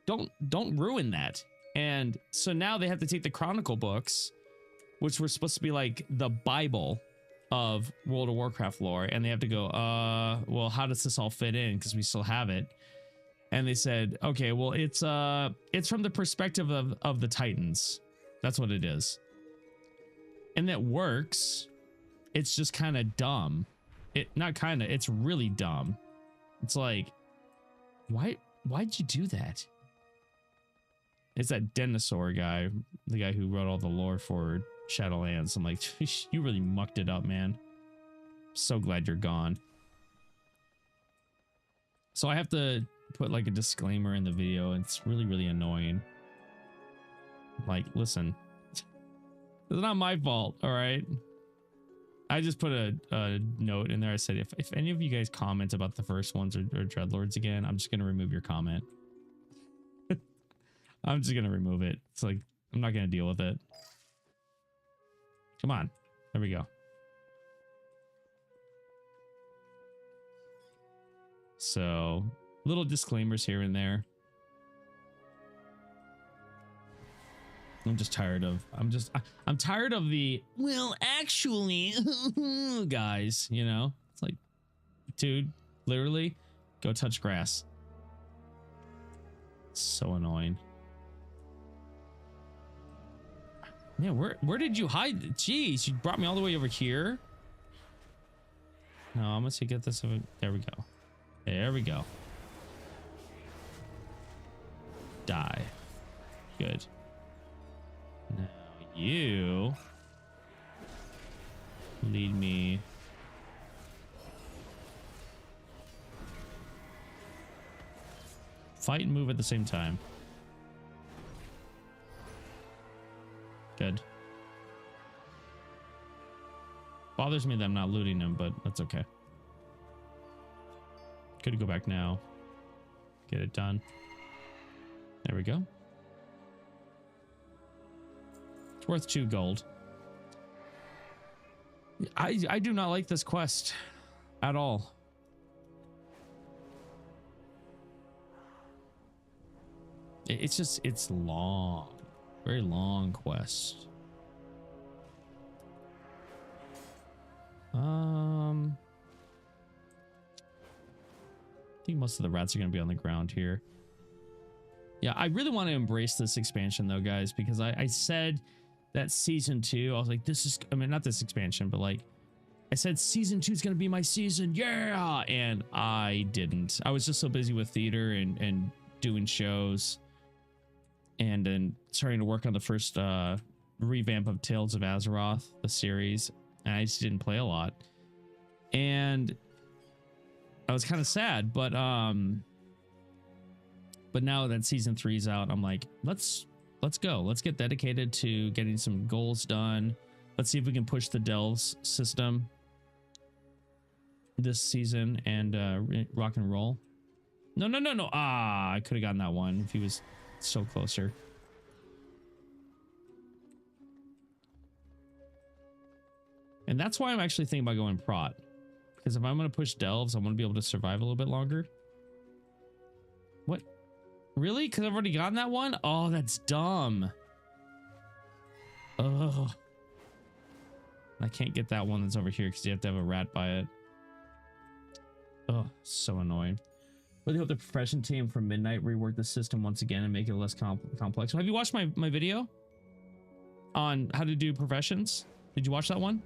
Don't ruin that. And so now they have to take the Chronicle books, which were supposed to be like the Bible of World of Warcraft lore, and they have to go, well, how does this all fit in? Because we still have it. And they said, okay, well, it's from the perspective of the Titans. That's what it is. And that works. It's just kind of dumb. It's really dumb. It's like, why'd you do that? It's that Dinosaur guy, the guy who wrote all the lore for Shadowlands. I'm like, you really mucked it up, man. So glad you're gone. So I have to put like a disclaimer in the video. It's really, really annoying. Like, listen, it's not my fault. All right. I just put a note in there. I said, if any of you guys comment about the first ones or Dreadlords again, I'm just going to remove your comment. I'm just going to remove it. It's like, I'm not going to deal with it. Come on. There we go. So little disclaimers here and there. I'm just tired of, I'm tired of the, well, actually, guys, you know, it's like, dude, literally go touch grass. It's so annoying. Man, where did you hide? Jeez, you brought me all the way over here. No, I'm gonna get this over. There we go. There we go. Die. Good. you lead me. Fight and move at the same time. Good. Bothers me that I'm not looting him, but that's okay. Could go back now. Get it done. There we go. It's worth 2 gold. I do not like this quest at all. It's long. Very long quest. I think most of the rats are going to be on the ground here. Yeah, I really want to embrace this expansion though, guys, because I said that season 2, I was like, this is, I mean, not this expansion, but like, I said season 2 is going to be my season. Yeah. And I didn't. I was just so busy with theater and doing shows and then starting to work on the first revamp of Tales of Azeroth, the series. And I just didn't play a lot. And I was kind of sad, but now that season 3 is out, I'm like, let's go. Let's get dedicated to getting some goals done. Let's see if we can push the Delves system this season and rock and roll. No. I could have gotten that one if he was so closer. And that's why I'm actually thinking about going prot. Because if I'm going to push Delves, I want to be able to survive a little bit longer. What? Really? Because I've already gotten that one? Oh, that's dumb. Oh. I can't get that one that's over here because you have to have a rat by it. Oh, so annoying. Really hope the profession team from Midnight rework the system once again and make it less complex. Have you watched my video on how to do professions? Did you watch that one?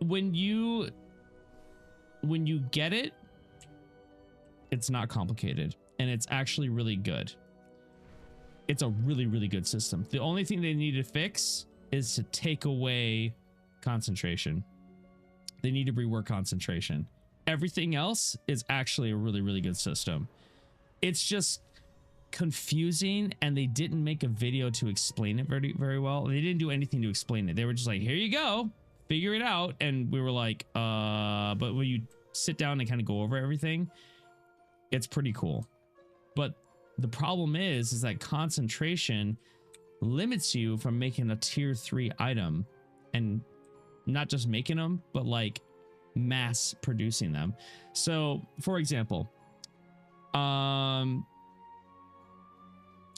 When you get it, it's not complicated and it's actually really good. It's a really, really good system. The only thing they need to fix is to take away concentration. They need to rework concentration. Everything else is actually a really, really good system. It's just confusing and they didn't make a video to explain it very, very well. They didn't do anything to explain it. They were just like, here you go, figure it out. And we were like, but when you sit down and kind of go over everything, it's pretty cool. But the problem is that concentration limits you from making a tier 3 item and not just making them, but like mass producing them. So for example,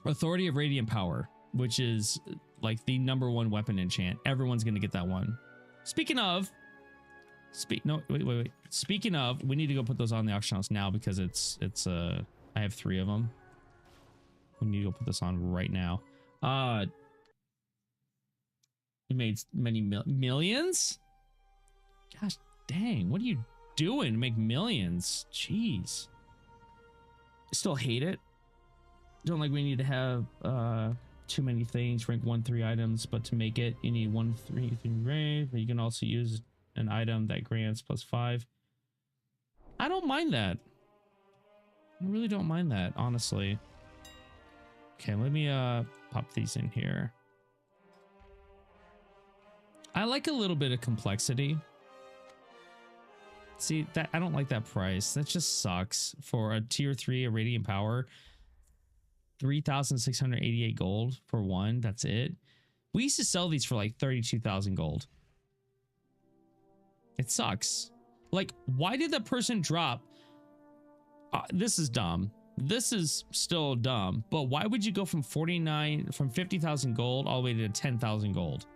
Authority of Radiant Power, which is like the #1 weapon enchant. Everyone's going to get that one. Speaking of, wait. Speaking of, we need to go put those on the auction house now because I have 3 of them. We need to go put this on right now. You made many millions? Gosh dang, what are you doing to make millions? Jeez. Still hate it. Don't like we need to have too many things, rank 1-3 items, but to make it, you need 1-3 rank, but you can also use an item that grants +5. I don't mind that. I really don't mind that, honestly. Okay, let me pop these in here. I like a little bit of complexity. See, that I don't like that price. That just sucks for a tier 3, a Radiant Power. 3,688 gold for one. That's it. We used to sell these for like 32,000 gold. It sucks. Like, why did the person drop? This is dumb. This is still dumb. But why would you go from 50,000 gold all the way to 10,000 gold?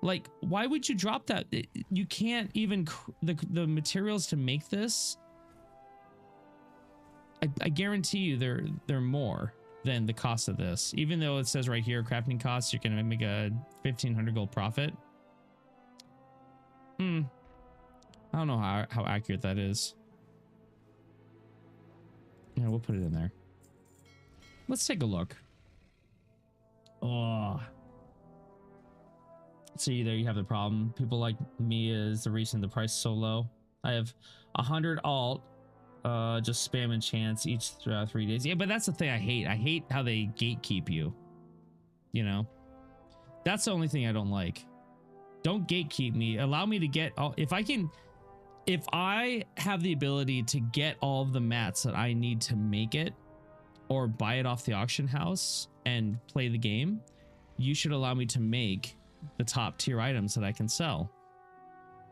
Like, why would you drop that? You can't even the materials to make this. I guarantee you they're more than the cost of this. Even though it says right here, crafting costs, you're gonna make a 1,500 gold profit. I don't know how accurate that is. Yeah, we'll put it in there. Let's take a look. Oh. See, there you have the problem. People like me is the reason the price is so low. I have 100 alt, just spam and chance each 3 days. Yeah, but that's the thing I hate. I hate how they gatekeep you. You know, that's the only thing I don't like. Don't gatekeep me. Allow me to get all. If I have the ability to get all of the mats that I need to make it, or buy it off the auction house and play the game, you should allow me to make the top tier items that I can sell,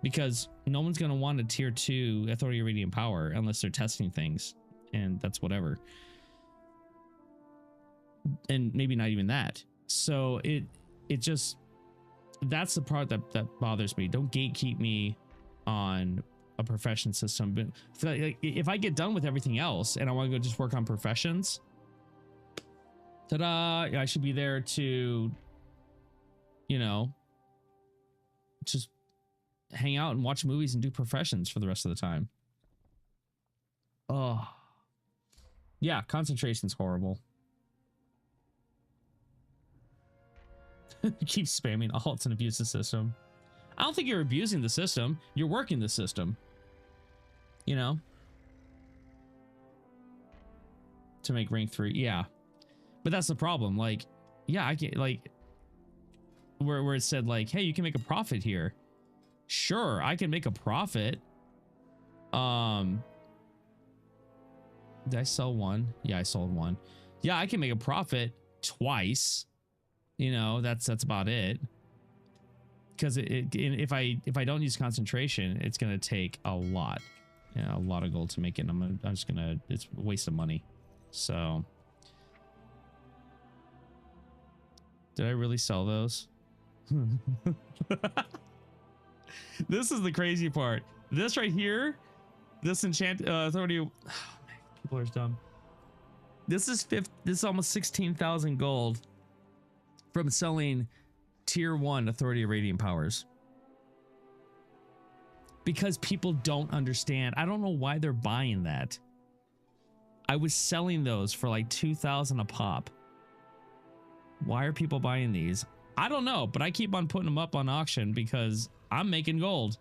because no one's going to want a tier 2 authority radiant power unless they're testing things, and that's whatever, and maybe not even that. So it just, that's the part that bothers me. Don't gatekeep me on a profession system. But if I get done with everything else and I want to go just work on professions, ta-da, I should be there to, you know, just hang out and watch movies and do professions for the rest of the time. Oh, yeah, concentration's horrible. Keep spamming. Oh, it's an abusive system. I don't think you're abusing the system. You're working the system, you know, to make rank 3. Yeah, but that's the problem. Like, yeah, I get, like, where it said like, hey, you can make a profit here. Sure, I can make a profit. Did I sell one? Yeah, I sold one. Yeah, I can make a profit twice. You know, that's about it. Because if I don't use concentration, it's gonna take a lot, you know, a lot of gold to make it. I'm just gonna, it's a waste of money. So, did I really sell those? This is the crazy part. This right here, this enchant authority. Oh man, people are dumb. This is almost 16,000 gold from selling tier 1 authority radiant powers, because people don't understand. I don't know why they're buying that. I was selling those for like 2,000 a pop. Why are people buying these? I don't know, but I keep on putting them up on auction because I'm making gold.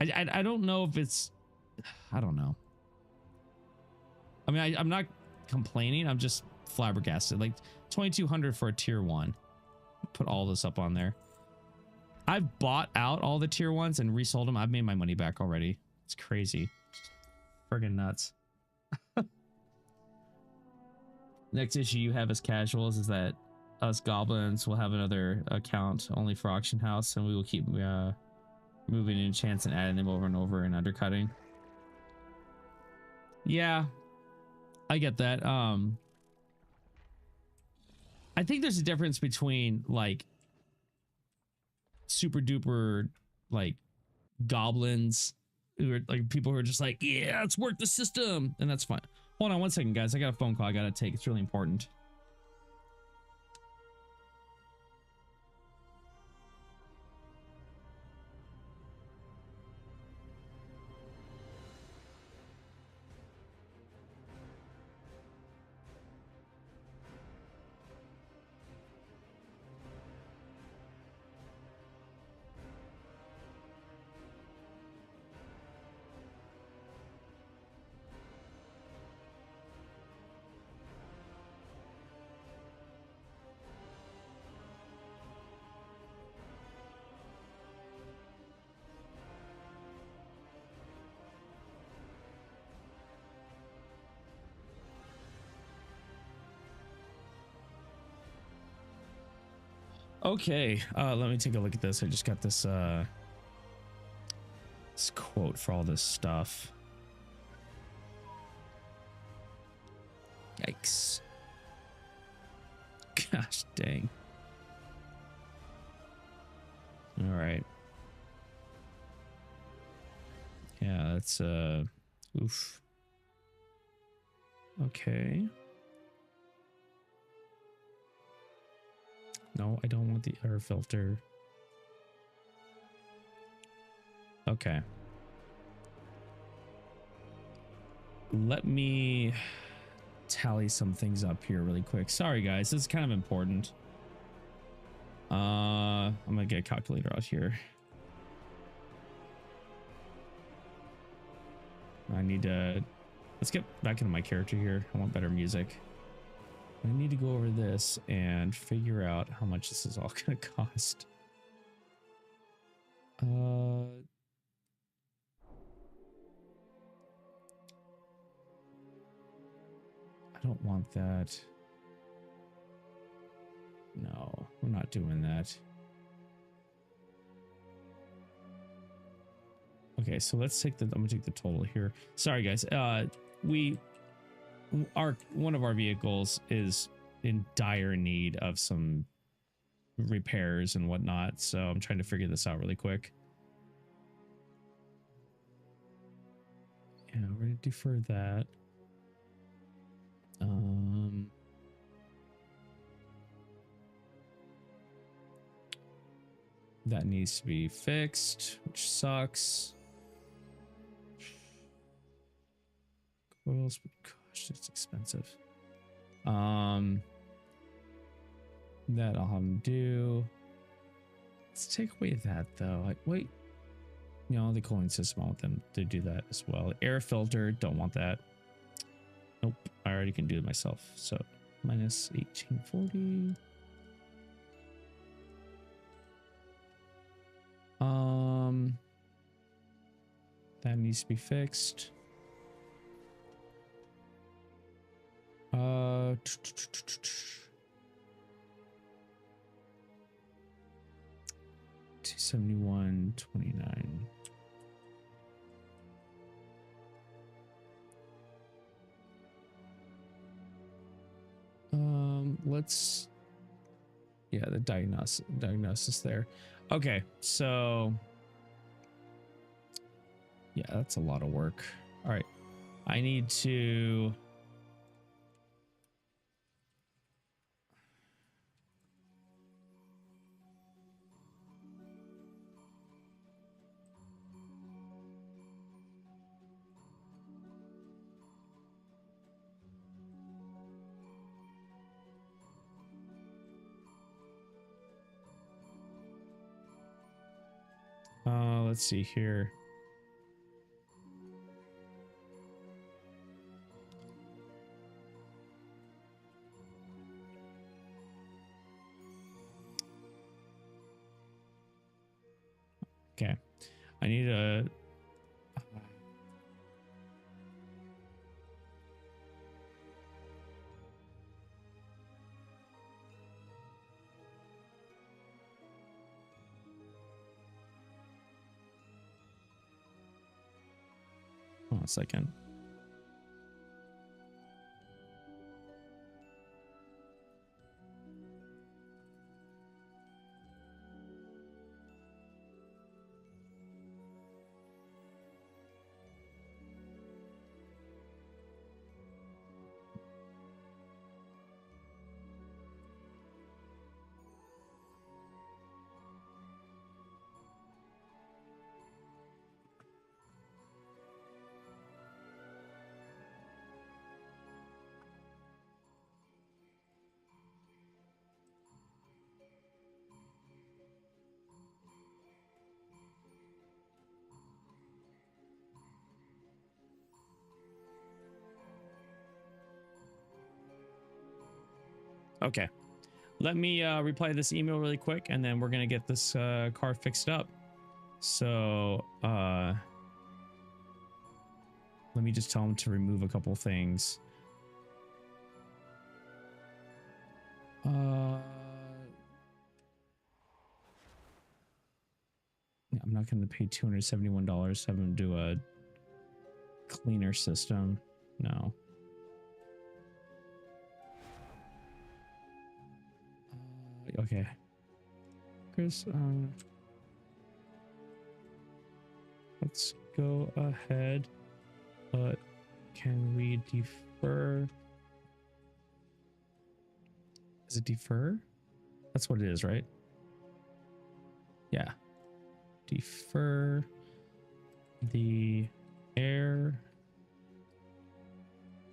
I don't know if it's, I don't know. I mean, I'm not complaining. I'm just flabbergasted. Like 2,200 for a tier 1. Put all this up on there. I've bought out all the tier 1s and resold them. I've made my money back already. It's crazy. Friggin' nuts. Next issue you have as casuals is that us goblins will have another account only for auction house, and we will keep moving in chance and adding them over and over and undercutting. Yeah, I get that. I think there's a difference between like super duper like goblins who are like people who are just like, yeah, let's work the system, and that's fine. Hold on one second, guys. I got a phone call I gotta take. It's really important. Okay, let me take a look at this. I just got this this quote for all this stuff. Yikes. Gosh dang. All right. Yeah, that's oof. Okay. No, I don't want the air filter. Okay. Let me tally some things up here really quick. Sorry guys, this is kind of important. I'm gonna get a calculator out here. I need to, let's get back into my character here. I want better music. I need to go over this and figure out how much this is all gonna cost. I don't want that. No, we're not doing that. Okay, so let's take the, I'm gonna take the total here. Sorry guys, one of our vehicles is in dire need of some repairs and whatnot, so I'm trying to figure this out really quick. Yeah, we're gonna defer that. That needs to be fixed, which sucks. Coils, gosh, it's expensive. That I'll have them do. Let's take away that though. Like, wait, no, the cooling system, I want them to do that as well. Air filter, don't want that. Nope, I already can do it myself. So minus 1840. That needs to be fixed. 271.29. Let's, yeah, the diagnosis there. Okay, so yeah, that's a lot of work. All right, I need to, let's see here. Okay, I need a, hold on a second. Okay, let me reply to this email really quick, and then we're gonna get this car fixed up. So let me just tell him to remove a couple things. Yeah, I'm not going to pay $271 to have him do a cleaner system. No. Okay. Chris, let's go ahead, but can we defer? Is it defer? That's what it is, right? Yeah. Defer the air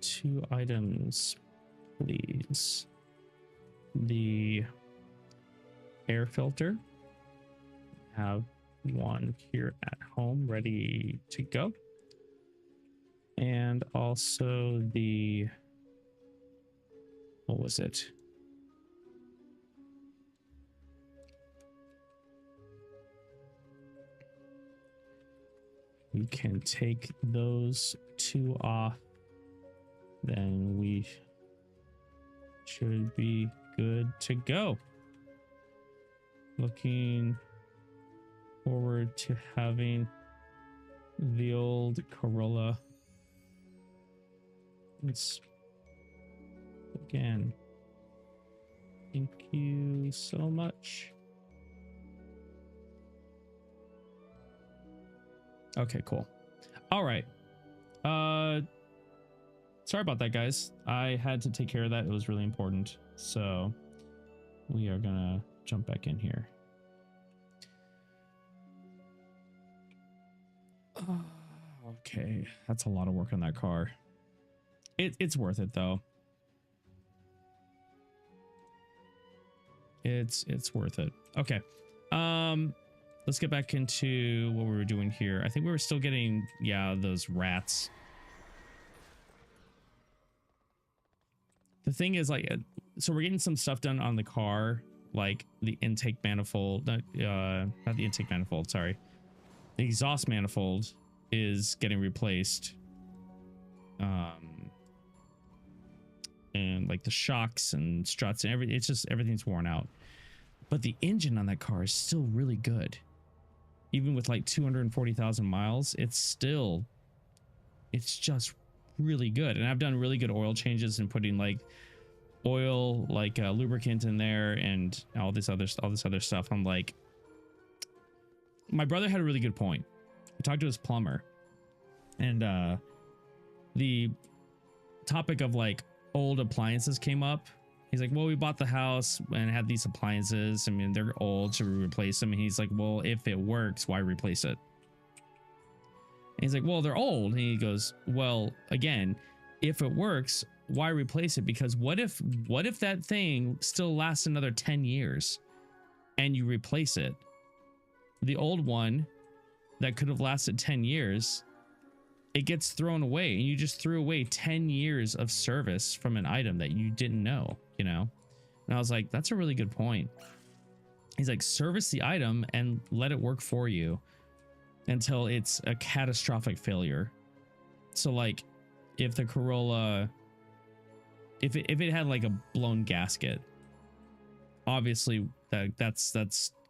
to 2 items, please. The air filter. Have one here at home ready to go. And also the, what was it? We can take those 2 off. Then we should be good to go. Looking forward to having the old Corolla. It's again. Thank you so much. Okay, cool. All right. Sorry about that, guys. I had to take care of that. It was really important. So we are gonna jump back in here. Okay, that's a lot of work on that car. It's worth it though. It's worth it. Okay. Let's get back into what we were doing here. I think we were still getting, yeah, those rats. The thing is, like, so we're getting some stuff done on the car, like the intake manifold, not the intake manifold, sorry. The exhaust manifold is getting replaced. And like the shocks and struts and everything, it's just everything's worn out. But the engine on that car is still really good. Even with like 240,000 miles, it's just really good. And I've done really good oil changes and putting like oil, like lubricant in there and all this other stuff. I'm like, my brother had a really good point. I talked to his plumber, and the topic of like old appliances came up. He's like, well, we bought the house and had these appliances. I mean, they're old, should we replace them? And he's like, well, if it works, why replace it? And he's like, well, they're old. And he goes, well, again, if it works, why replace it? Because what if that thing still lasts another 10 years and you replace it? The old one that could have lasted 10 years, it gets thrown away, and you just threw away 10 years of service from an item that you didn't know, you know? And I was like, that's a really good point. He's like, service the item and let it work for you until it's a catastrophic failure. So like if the Corolla, if it had like a blown gasket, obviously that's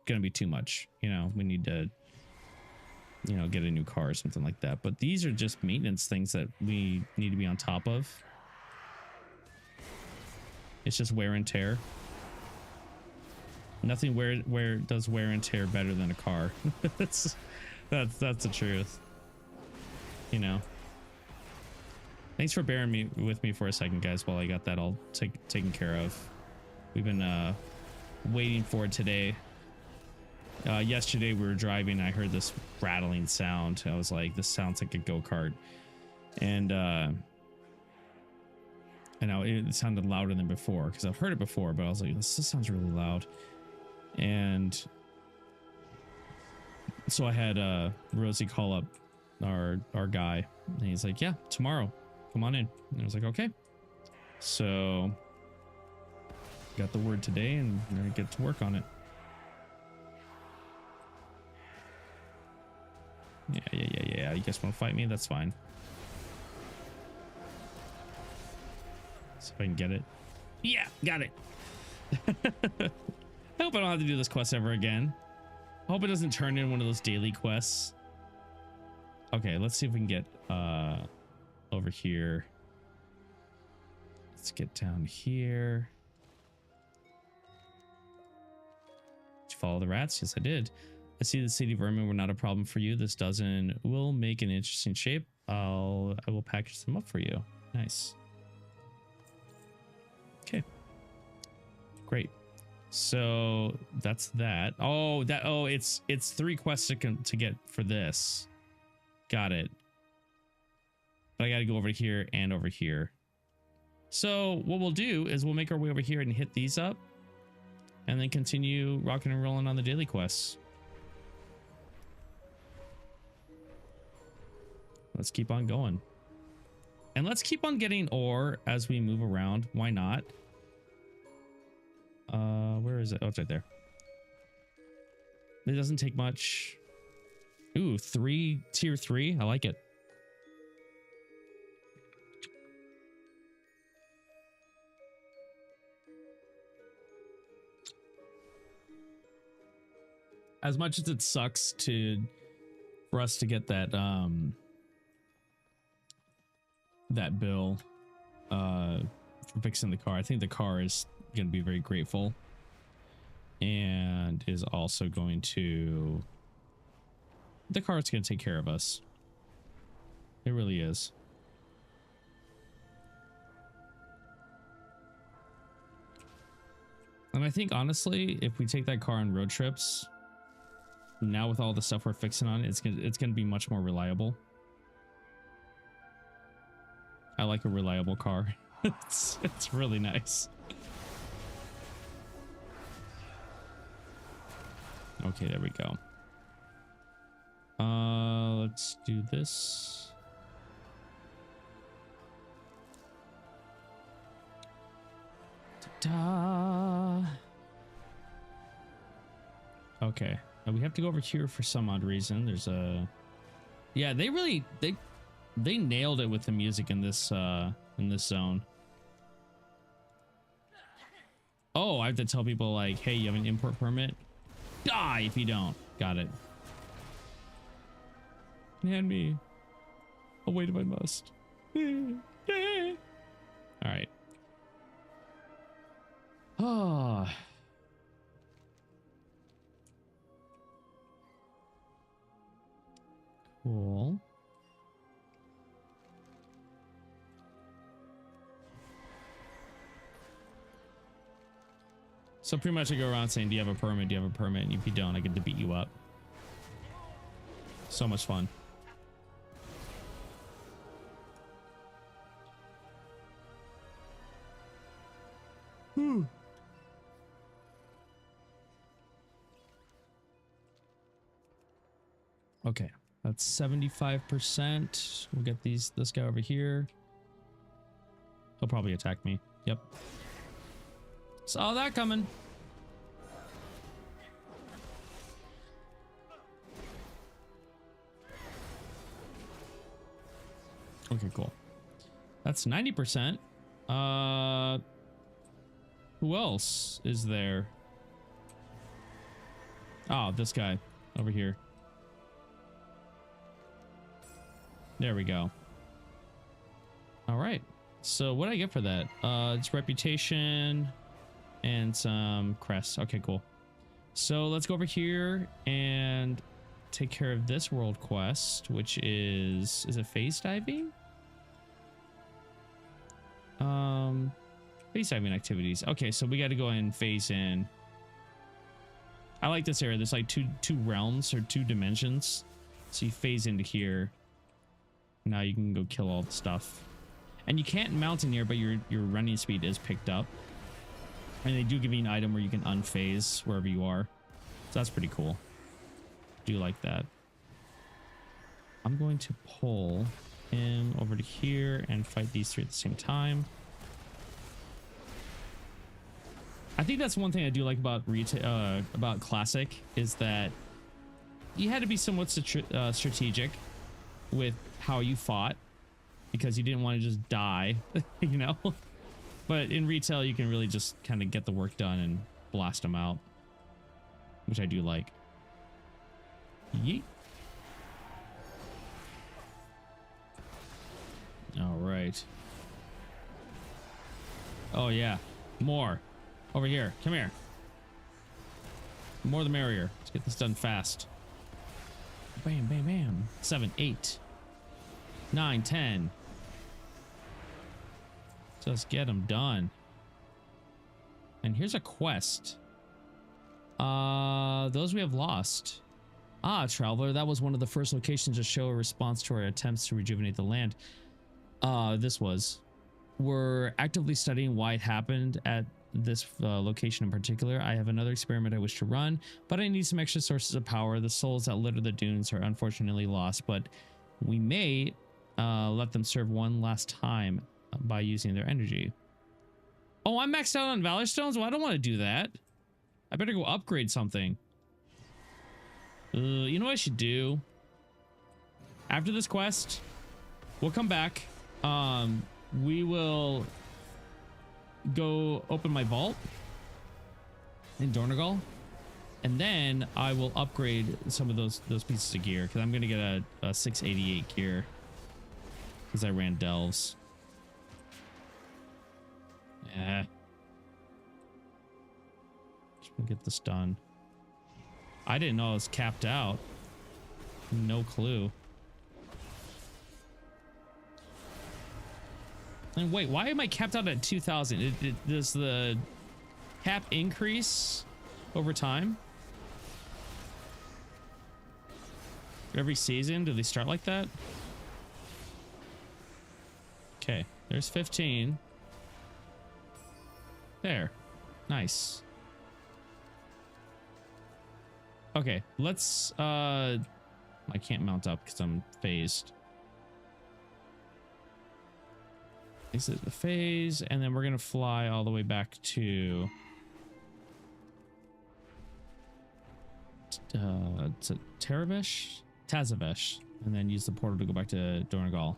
going to be too much. You know, we need to, you know, get a new car or something like that. But these are just maintenance things that we need to be on top of. It's just wear and tear. Nothing where does wear and tear better than a car. that's the truth. You know. Thanks for bearing with me for a second, guys, while I got that all taken care of. We've been waiting for it today. Yesterday we were driving and I heard this rattling sound. I was like, this sounds like a go-kart. And I know it sounded louder than before because I've heard it before, but I was like, this sounds really loud. And so I had Rosie call up our guy, and he's like, yeah, tomorrow, come on in. And I was like, okay. So got the word today and we're gonna get to work on it. Yeah. You guys want to fight me? That's fine. See if I can get it. Yeah, got it. I hope I don't have to do this quest ever again. I hope it doesn't turn in one of those daily quests. Okay, let's see if we can get over here. Let's get down here. Did you follow the rats? Yes, I did. I see the city vermin were not a problem for you. This dozen will make an interesting shape. I will package them up for you. Nice. Okay. Great. So that's that. Oh, it's 3 quests to get for this. Got it. But I got to go over here and over here. So what we'll do is we'll make our way over here and hit these up and then continue rocking and rolling on the daily quests. Let's keep on going. And let's keep on getting ore as we move around. Why not? Where is it? Oh, it's right there. It doesn't take much. Ooh, tier 3. I like it. As much as it sucks for us to get that that bill for fixing the car, I think the car is going to be very grateful and is also going to, the car's going to take care of us. It really is. And I think honestly, if we take that car on road trips now with all the stuff we're fixing on it, it's gonna be much more reliable. I like a reliable car. it's really nice. Okay, there we go. Let's do this. Ta-da! Okay. Now we have to go over here for some odd reason. There's a, yeah, they nailed it with the music in this zone. Oh, I have to tell people like, hey, you have an import permit? Die if you don't. Got it. Hand me. I'll wait if I must. All right. Oh. Cool. So pretty much I go around saying, do you have a permit? Do you have a permit? And if you don't, I get to beat you up. So much fun. Okay, that's 75%. We'll get this guy over here. He'll probably attack me. Yep. Saw that coming. Okay, cool. That's 90%. Who else is there? Oh, this guy over here. There we go. All right. So what do I get for that? It's reputation and some crests. Okay, cool. So let's go over here and take care of this world quest, which is it phase diving? Phase diving activities. Okay, so we got to go and phase in. I like this area. There's like two realms or two dimensions. So you phase into here. Now you can go kill all the stuff. And you can't mountaineer, but your running speed is picked up. And they do give you an item where you can unphase wherever you are. So that's pretty cool. Do like that. I'm going to pull him over to here and fight these three at the same time. I think that's one thing I do like about about Classic is that you had to be somewhat strategic with how you fought because you didn't want to just die, you know. But in retail, you can really just kind of get the work done and blast them out, which I do like. Yeet. All right. Oh yeah, more over here. Come here. The more the merrier. Let's get this done fast. Bam, bam, bam. 7, 8, 9, 10. Just get them done. And here's a quest. Those we have lost. Ah, traveler, that was one of the first locations to show a response to our attempts to rejuvenate the land. This was. we're actively studying why it happened at this location in particular. I have another experiment I wish to run, but I need some extra sources of power. The souls that litter the dunes are unfortunately lost, but we may let them serve one last time by using their energy. Oh, I'm maxed out on Valor Stones? Well, I don't want to do that. I better go upgrade something. You know what I should do? After this quest, we'll come back. We will go open my vault in Dornagal, and then I will upgrade some of those pieces of gear, because I'm going to get a 688 gear because I ran delves. Yeah. Just gonna get this done. I didn't know I was capped out. No clue. And wait, why am I capped out at 2,000? Does the cap increase over time? Every season, do they start like that? Okay, there's 15. There. Nice. Okay, let's I can't mount up because I'm phased. Exit the phase, and then we're gonna fly all the way back to Tazavesh, and then use the portal to go back to Dornagal.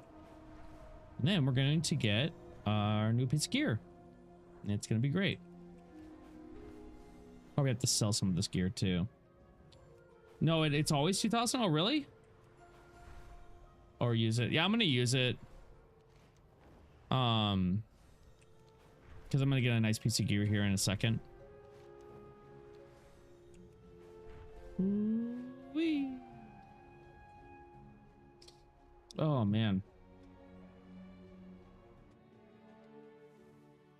And then we're going to get our new piece of gear. And it's going to be great. Probably have to sell some of this gear too. No, it's always 2,000. Oh, really? Or use it. Yeah, I'm going to use it. Because I'm going to get a nice piece of gear here in a second. Whee. Oh, man.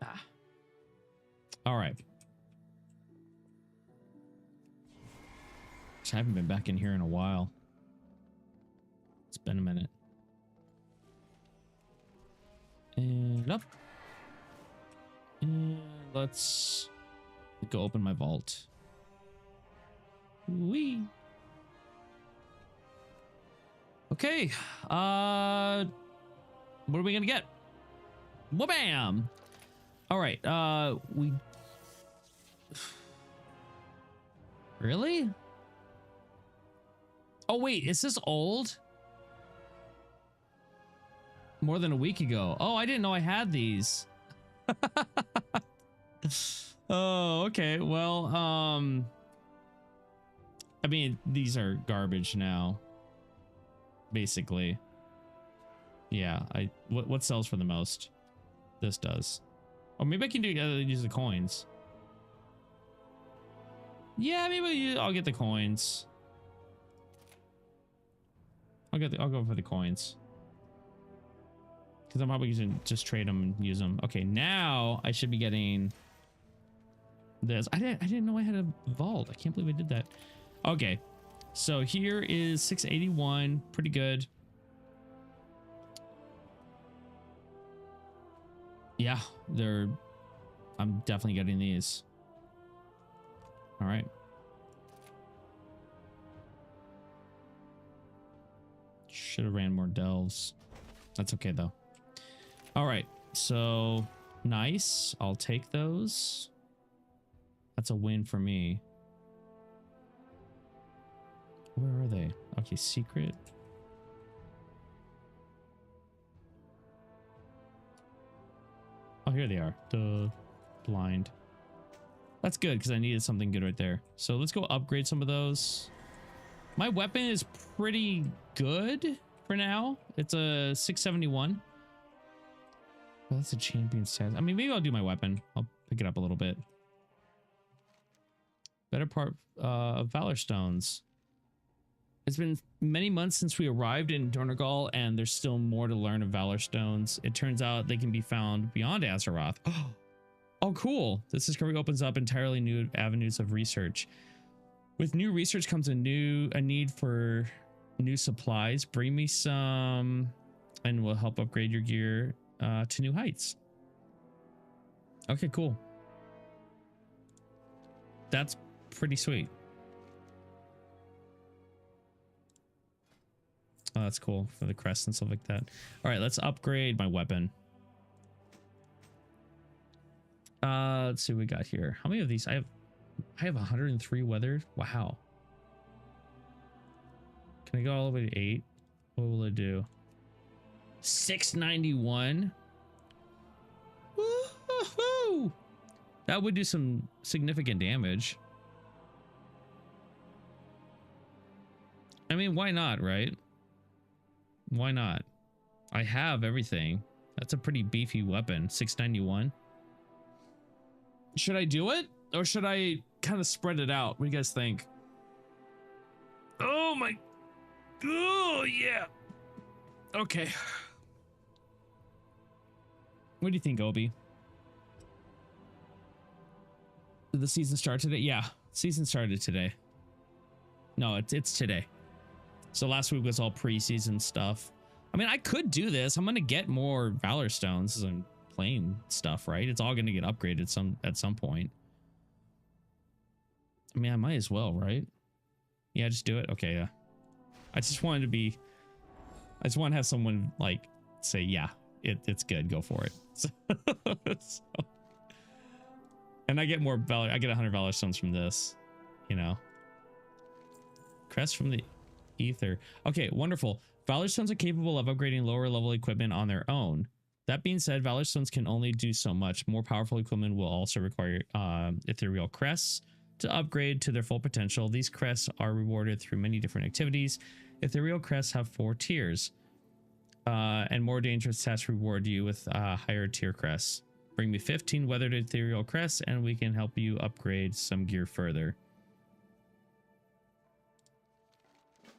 Ah. All right. I haven't been back in here in a while. It's been a minute. And up. And let's go open my vault. Wee. Okay. What are we gonna get? Wha-bam! All right. We really? Oh wait, is this old? More than a week ago. Oh, I didn't know I had these. Oh, okay. Well, I mean, these are garbage now. Basically. Yeah, what sells for the most? This does. Or maybe I can use the coins. Yeah, maybe I'll get the coins. I'll go for the coins. Because I'm probably using just trade them and use them. Okay, now I should be getting this. I didn't know I had a vault. I can't believe I did that. Okay, so here is 681. Pretty good. Yeah, I'm definitely getting these. All right. Should have ran more delves. That's okay though. All right, so nice. I'll take those. That's a win for me. Where are they? Okay, secret. Oh, here they are. Duh. Blind. That's good because I needed something good right there. So let's go upgrade some of those. My weapon is pretty good for now. It's a 671. Oh, that's a champion stat. I mean, maybe I'll do my weapon. I'll pick it up a little bit. Better part of Valor Stones. It's been many months since we arrived in Dornagal, and there's still more to learn of Valor Stones. It turns out they can be found beyond Azeroth. Oh, cool. This discovery opens up entirely new avenues of research. With new research comes a need for new supplies. Bring me some and we'll help upgrade your gear to new heights. Okay, cool. That's pretty sweet. Oh, that's cool for the crest and stuff like that. All right, let's upgrade my weapon. Let's see what we got here. How many of these? I have 103 weathered. Wow. Can I go all the way to 8? What will it do? 691. Woohoo! That would do some significant damage. I mean, why not, right? Why not? I have everything. That's a pretty beefy weapon. 691. Should I do it? Or should I kind of spread it out? What do you guys think? Oh my... Oh, yeah. Okay. What do you think, Obi? Did the season start today? Yeah, season started today. No, it's today. So last week was all preseason stuff. I mean, I could do this. I'm gonna get more Valor Stones as I'm playing stuff, right? It's all gonna get upgraded at some point. I mean, I might as well, right? Yeah, just do it. Okay, yeah. I just want to have someone like say, yeah, it's good. Go for it. So, and I get more Valor. I get 100 Valor Stones from this, you know. Crest from the Ether. Okay, wonderful. Valor Stones are capable of upgrading lower level equipment on their own. That being said, Valor Stones can only do so much. More powerful equipment will also require ethereal crests to upgrade to their full potential. These crests are rewarded through many different activities. Ethereal crests have 4 tiers, and more dangerous tasks reward you with higher tier crests. Bring me 15 weathered ethereal crests, and we can help you upgrade some gear further.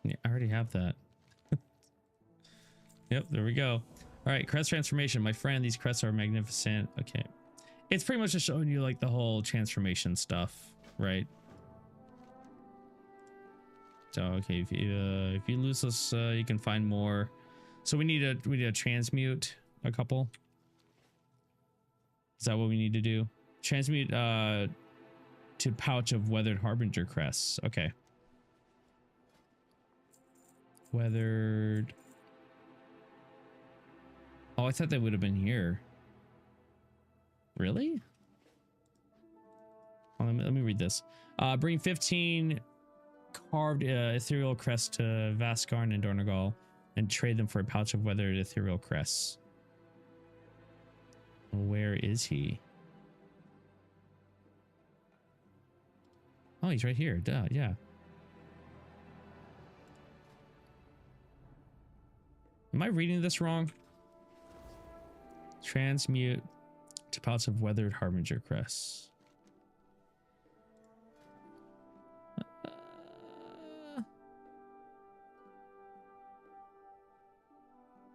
Yeah, I already have that. Yep, there we go. All right, crest transformation. My friend, these crests are magnificent. Okay. It's pretty much just showing you like the whole transformation stuff, right? So, okay, if you lose this, you can find more. So we need to transmute a couple. Is that what we need to do? Transmute to pouch of weathered harbinger crests. Okay. Weathered. Oh, I thought they would have been here. Really? Oh, let me read this. Bring 15 carved ethereal crests to Vascarn and Dornagal and trade them for a pouch of weathered ethereal crests. Where is he? Oh, he's right here. Duh, yeah. Am I reading this wrong? Transmute to pouch of weathered harbinger crests.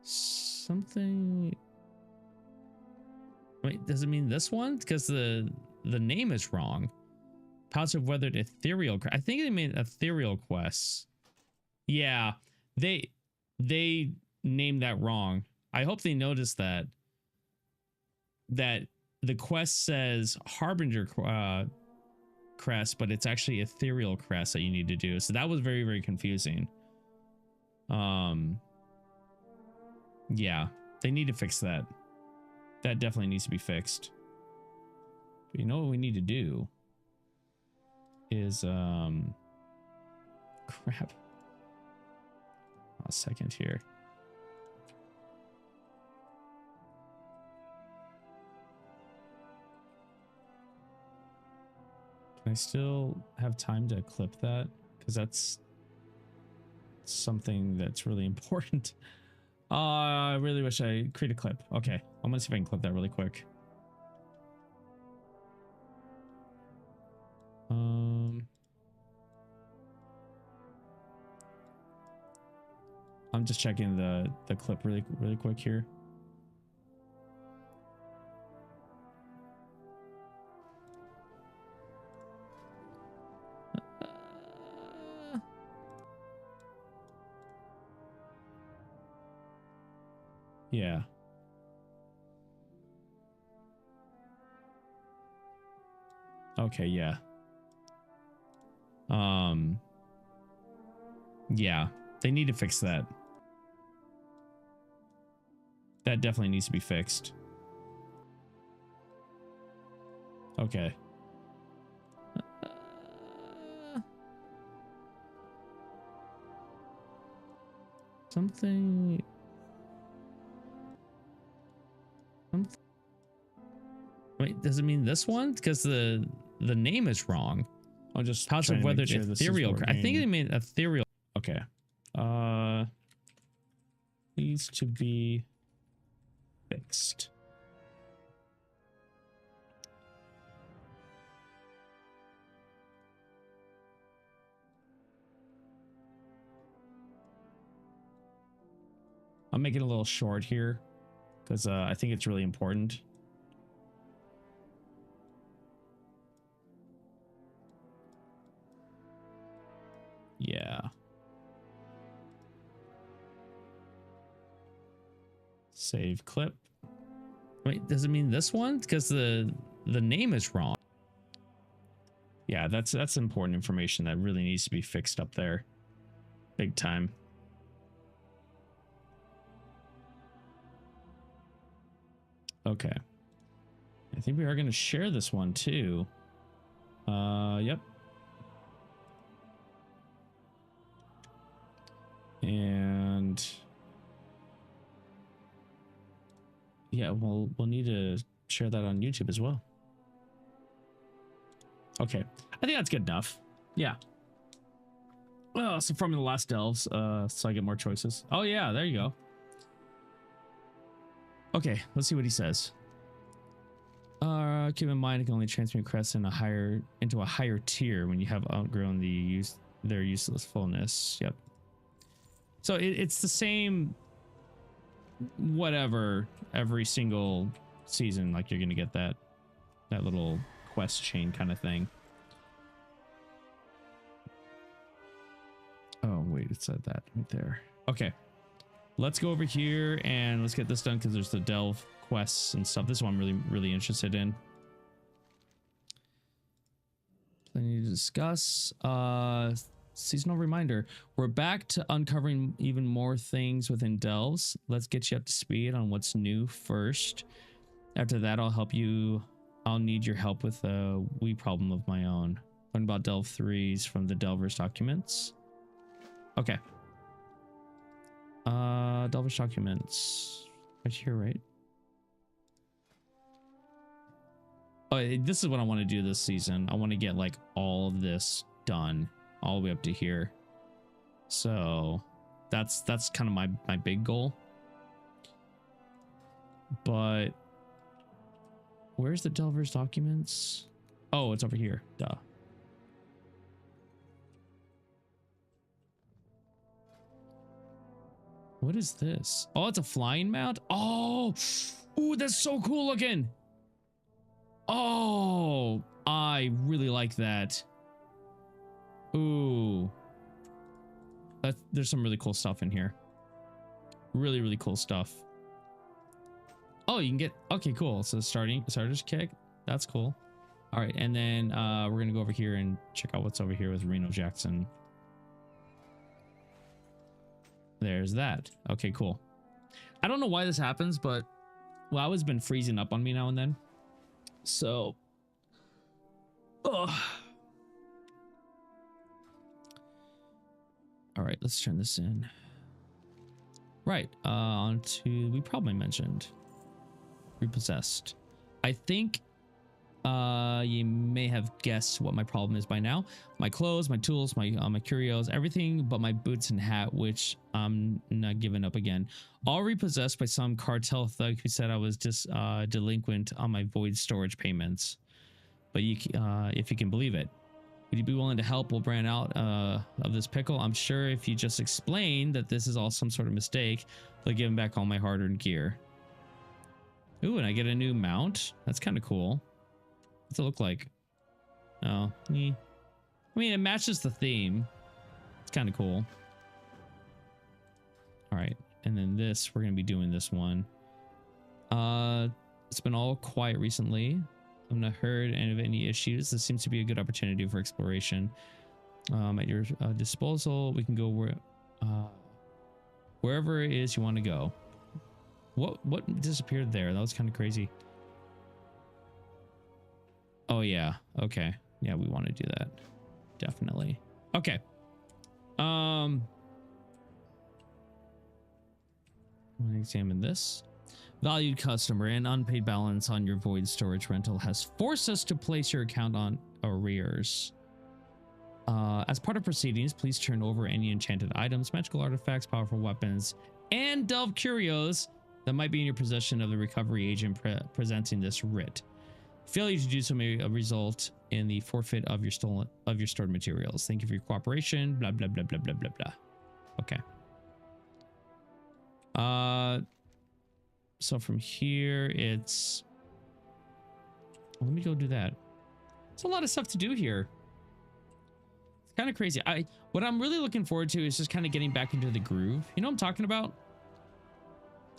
Something. Wait, does it mean this one? Because the name is wrong. Pouch of weathered ethereal. I think they mean ethereal quests. Yeah, they named that wrong. I hope they noticed that the quest says harbinger crest, but it's actually ethereal crest that you need to do. So that was very, very confusing. Yeah, they need to fix that. That definitely needs to be fixed. But you know what we need to do is crap. A second here. Can I still have time to clip that? Because that's something that's really important. I really wish I create a clip. Okay, I'm gonna see if I can clip that really quick. I'm just checking the clip really quick here. Yeah. Okay, yeah. Yeah, they need to fix that. That definitely needs to be fixed. Okay. Something. Wait, does it mean this one? Because the name is wrong. I'll just positive weathered ethereal. I think it meant ethereal. Okay. Needs to be fixed. I'll make it a little short here because I think it's really important. Yeah. Save clip. Wait, does it mean this one? Because the name is wrong. Yeah, that's important information that really needs to be fixed up there. Big time. Okay. I think we are going to share this one too. Yep. And yeah, we'll need to share that on YouTube as well. Okay. I think that's good enough. Yeah. Oh, so from the last delves, so I get more choices. Oh yeah, there you go. Okay, let's see what he says. Keep in mind it can only transmit crests into a higher tier when you have outgrown their useless fullness. Yep. So it's the same whatever every single season, like you're gonna get that little quest chain kind of thing. Oh wait, it said that right there. Okay. Let's go over here and let's get this done because there's the delve quests and stuff. This one I'm really interested in. I need to discuss. Seasonal reminder. We're back to uncovering even more things within delves. Let's get you up to speed on what's new first. After that, I'll need your help with a wee problem of my own. Learn about delve 3s from the Delver's documents. Okay. Delver's documents. Right here, right? Oh, this is what I want to do this season. I want to get like all of this done all the way up to here. So that's kind of my big goal. But where's the Delver's documents? Oh, it's over here. Duh. What is this? Oh, it's a flying mount. Oh, ooh, that's so cool looking. Oh, I really like that. Ooh, there's some really cool stuff in here. Really cool stuff. Oh, you can get, okay, cool. So starter's kick. That's cool. All right. And then we're going to go over here and check out what's over here with Reno Jackson. There's that. Okay, cool. I don't know why this happens, but WoW has been freezing up on me now and then. So, all right, let's turn this in. Right, on to, we probably mentioned repossessed. I think you may have guessed what my problem is by now. My clothes, my tools, my curios, everything but my boots and hat, which I'm not giving up again. All repossessed by some cartel thug who said I was just delinquent on my void storage payments. But if you can believe it. Would you be willing to help Will Brand out of this pickle? I'm sure if you just explain that this is all some sort of mistake, they'll give him back all my hard-earned gear. Ooh, and I get a new mount. That's kind of cool. What's it look like? Oh, I mean, it matches the theme. It's kind of cool. All right, and then this, we're gonna be doing this one. It's been all quiet recently. I'm not heard and of any issues. This seems to be a good opportunity for exploration. At your disposal, we can go wherever it is you want to go. What disappeared there? That was kind of crazy. Oh yeah. Okay. Yeah, we want to do that. Definitely. Okay. I'm gonna examine this. Valued customer, an unpaid balance on your void storage rental has forced us to place your account on arrears. As part of proceedings, please turn over any enchanted items, magical artifacts, powerful weapons, and delve curios that might be in your possession of the recovery agent presenting this writ. Failure to do so may result in the forfeit of your stored materials. Thank you for your cooperation. Blah blah blah blah blah blah blah. Okay. So from here, it's... Let me go do that. There's a lot of stuff to do here. It's kind of crazy. What I'm really looking forward to is just kind of getting back into the groove. You know what I'm talking about?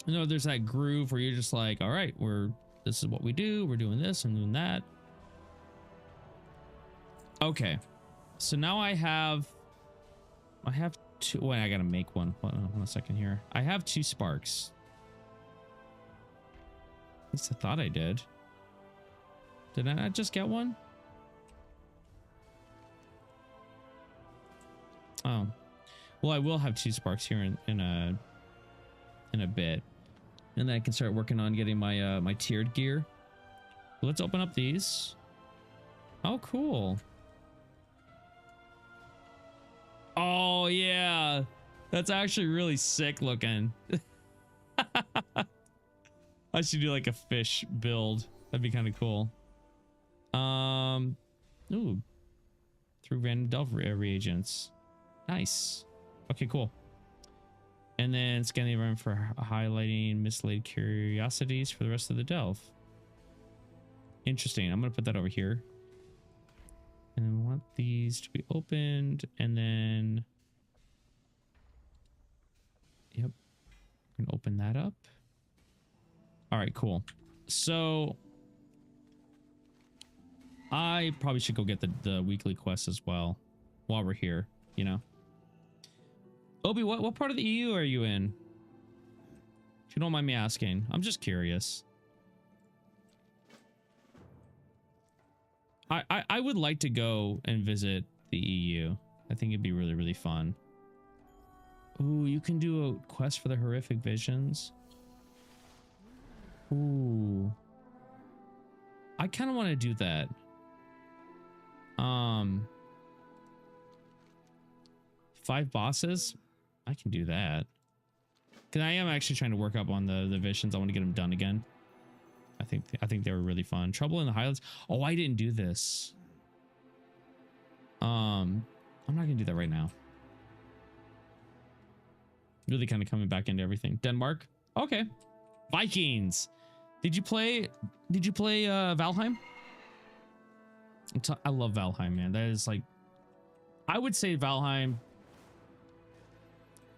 You know, there's that groove where you're just like, all right, this is what we do. We're doing this and doing that. Okay. So now I have two. Wait, I gotta make one. Hold on a second here. I have 2 sparks. At least I thought I did. Did I not just get one? Oh, well, I will have 2 sparks here in a bit, and then I can start working on getting my my tiered gear. Let's open up these. Oh, cool. Oh yeah, that's actually really sick looking. I should do like a fish build. That'd be kind of cool. Ooh, through random delve reagents. Nice. Okay, cool. And then scan the environment for highlighting mislaid curiosities for the rest of the delve. Interesting. I'm gonna put that over here. And then we want these to be opened, and then, yep, we can open that up. All right, cool. So I probably should go get the weekly quest as well while we're here, you know. Obi, what part of the EU are you in? If you don't mind me asking, I'm just curious. I would like to go and visit the EU. I think it'd be really, really fun. Ooh, you can do a quest for the horrific visions. Ooh. I kind of want to do that. 5 bosses? I can do that. Because I am actually trying to work up on the visions. I want to get them done again. I think they were really fun. Trouble in the Highlands. Oh, I didn't do this. I'm not gonna do that right now. Really kind of coming back into everything. Denmark. Okay. Vikings. Did you play Valheim? I love Valheim, man. That is like, I would say Valheim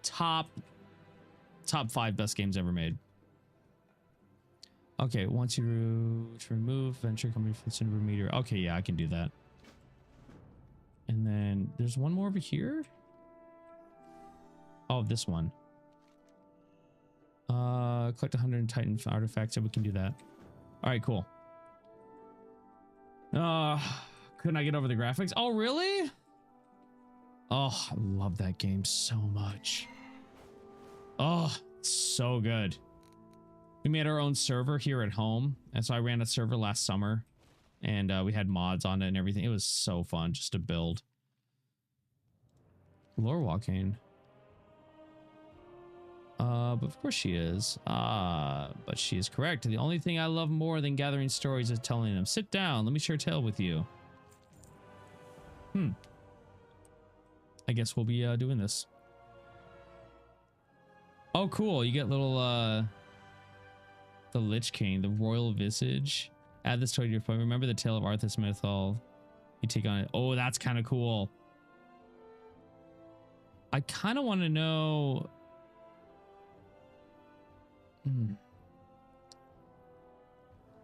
top 5 best games ever made. Okay, once you remove venture company from Cinema Meteor. Okay, yeah, I can do that. And then there's one more over here. Oh, this one. Collect 100 Titan artifacts, so we can do that. All right, cool. Couldn't I get over the graphics? Oh, really? Oh, I love that game so much. Oh, so good. We made our own server here at home, and so I ran a server last summer, and we had mods on it and everything. It was so fun just to build. Lore walking. But of course she is. But she is correct. The only thing I love more than gathering stories is telling them, sit down, let me share a tale with you. I guess we'll be doing this. Oh, cool. You get little the Lich King, the Royal Visage. Add this to your phone. Remember the tale of Arthas Mythol. You take on it. Oh, that's kind of cool. I kind of want to know.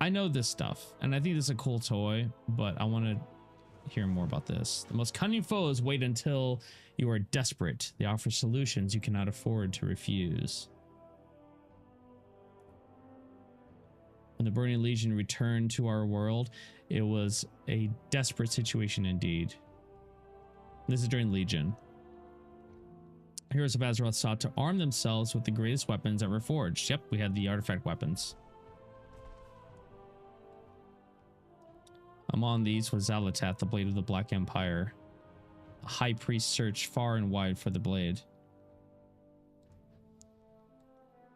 I know this stuff, and I think this is a cool toy, but I want to hear more about this. The most cunning foes wait until you are desperate. They offer solutions you cannot afford to refuse. When the Burning Legion returned to our world, it was a desperate situation indeed. This is during Legion. Heroes of Azeroth sought to arm themselves with the greatest weapons that were forged. Yep, we had the artifact weapons. Among these was Xal'atath, the blade of the Black Empire. A high priest searched far and wide for the blade.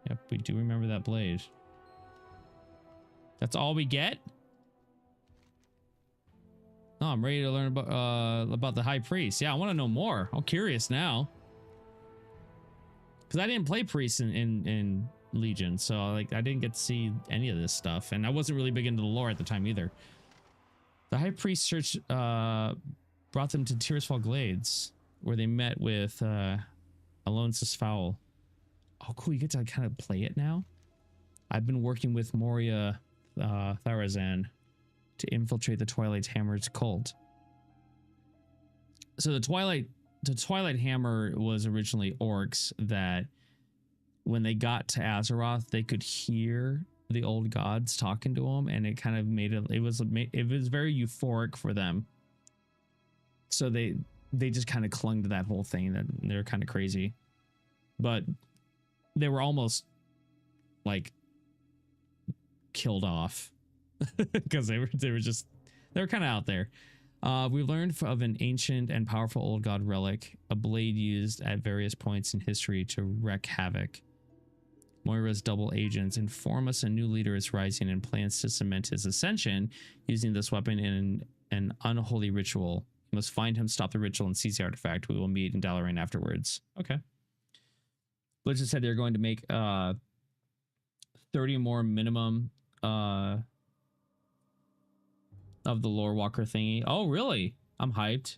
Yep, we do remember that blade. That's all we get? No, I'm ready to learn about the high priest. Yeah, I want to know more. I'm curious now. Because I didn't play priests in Legion, so like I didn't get to see any of this stuff, and I wasn't really big into the lore at the time either. The high priest search brought them to Tirisfal Glades, where they met with Alonsis Fowl. Oh, cool! You get to kind of play it now. I've been working with Moria Tharazan to infiltrate the Twilight Hammer's cult. So the Twilight Hammer was originally orcs that when they got to Azeroth, they could hear the old gods talking to them, and it kind of made it was very euphoric for them. So they just kind of clung to that whole thing, that they're kind of crazy. But they were almost like killed off because they were kind of out there. We learned of an ancient and powerful old god relic, a blade used at various points in history to wreak havoc. Moira's double agents inform us a new leader is rising and plans to cement his ascension using this weapon in an unholy ritual. We must find him, stop the ritual, and seize the artifact. We will meet in Dalaran afterwards. Okay. Blizzard said they're going to make 30 more minimum of the lore walker thingy. Oh, really? I'm hyped.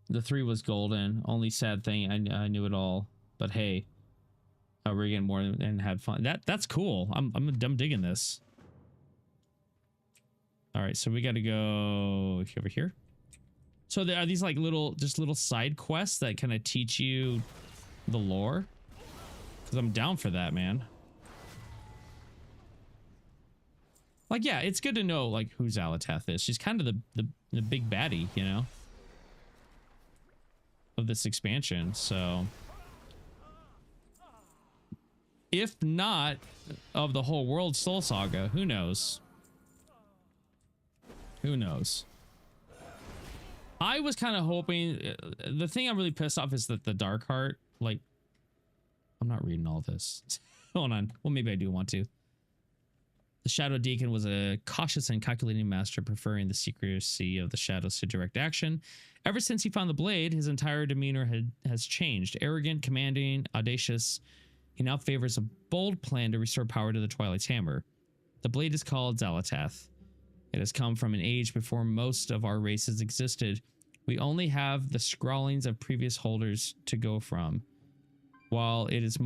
The 3 was golden. Only sad thing, I knew it all. But hey, we're getting more and had fun. That's cool. I'm digging this. All right, so we got to go over here. So there are these like little side quests that kind of teach you the lore. Because I'm down for that, man. Like, yeah, it's good to know like who Xal'atath is. She's kind of the big baddie, you know, of this expansion. So if not of the whole world Soul Saga, who knows? Who knows? I was kind of hoping, the thing I'm really pissed off is that the Dark Heart, like, I'm not reading all this. Hold on. Well, maybe I do want to. The Shadow Deacon was a cautious and calculating master, preferring the secrecy of the shadows to direct action. Ever since he found the blade, his entire demeanor has changed. Arrogant, commanding, audacious. He now favors a bold plan to restore power to the Twilight's hammer. The blade is called Xal'atath. It has come from an age before most of our races existed. We only have the scrawlings of previous holders to go from. While it is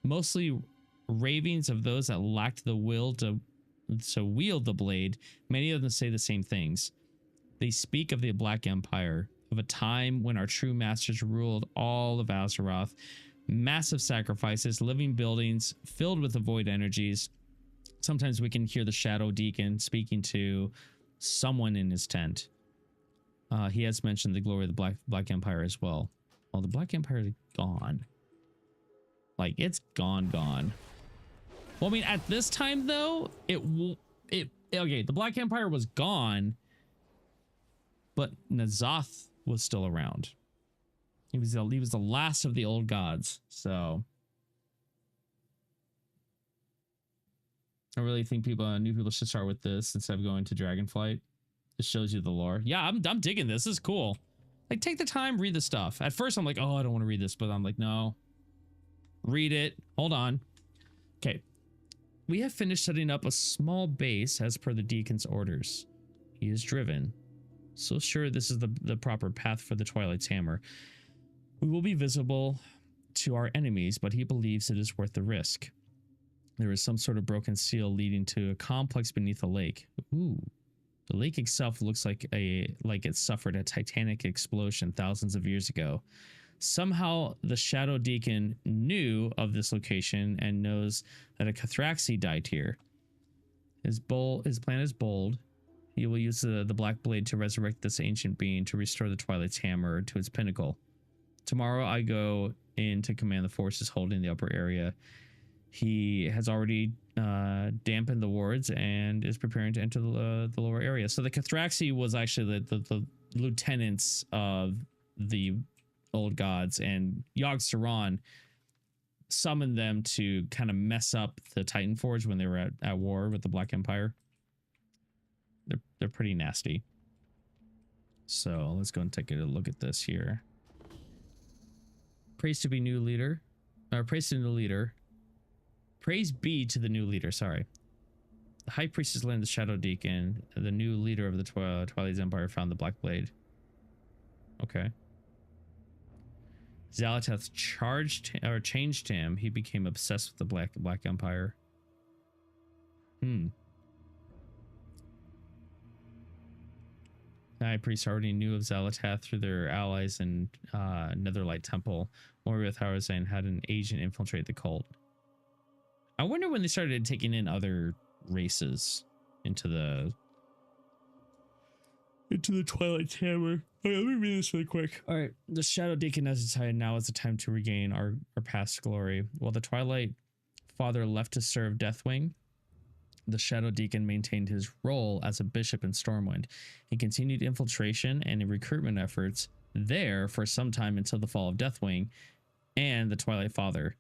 mostly ravings of those that lacked the will to wield the blade, many of them say the same things. They speak of the Black Empire, of a time when our true masters ruled all of Azeroth. Massive sacrifices, living buildings filled with the void energies. Sometimes we can hear the Shadow Deacon speaking to someone in his tent. He has mentioned the glory of the Black Empire as well. Well, the Black Empire is gone. Like, it's gone. Well, I mean, at this time, though, okay, the Black Empire was gone, but N'Zoth was still around. He was the last of the old gods, so I really think new people should start with this instead of going to Dragonflight. This shows you the lore. Yeah, I'm digging this. This is cool. Like, take the time, read the stuff. At first, I'm like, oh, I don't want to read this, but I'm like, no. Read it. Hold on. Okay. We have finished setting up a small base as per the Deacon's orders. He is driven. So sure, this is the proper path for the Twilight's hammer. We will be visible to our enemies, but he believes it is worth the risk. There was some sort of broken seal leading to a complex beneath a lake. Ooh. The lake itself looks like it suffered a titanic explosion thousands of years ago. Somehow the Shadow Deacon knew of this location and knows that a Cathraxi died here. His plan is bold. He will use the Black Blade to resurrect this ancient being to restore the Twilight's hammer to its pinnacle. Tomorrow I go in to command the forces holding the upper area. He has already dampened the wards and is preparing to enter the lower area. So the Cathraxi was actually the lieutenants of the old gods, and Yogg Saron summoned them to kind of mess up the Titan Forge when they were at war with the Black Empire. They're pretty nasty. So let's go and take a look at this here. Praise to be new leader. Praise to the leader. Praise be to the new leader, sorry. The High Priestess learned the Shadow Deacon, the new leader of the Twilight's Empire, found the Black Blade. Okay. Xal'atath changed him. He became obsessed with the Black Empire. The High Priest already knew of Xal'atath through their allies in Netherlight Temple. Morgoth Harazane had an agent infiltrate the cult. I wonder when they started taking in other races into the Twilight Hammer. Okay, let me read this really quick. All right, the Shadow Deacon has decided now is the time to regain our past glory. While the Twilight Father left to serve Deathwing, the Shadow Deacon maintained his role as a bishop in Stormwind. He continued infiltration and recruitment efforts there for some time until the fall of Deathwing and the Twilight Father.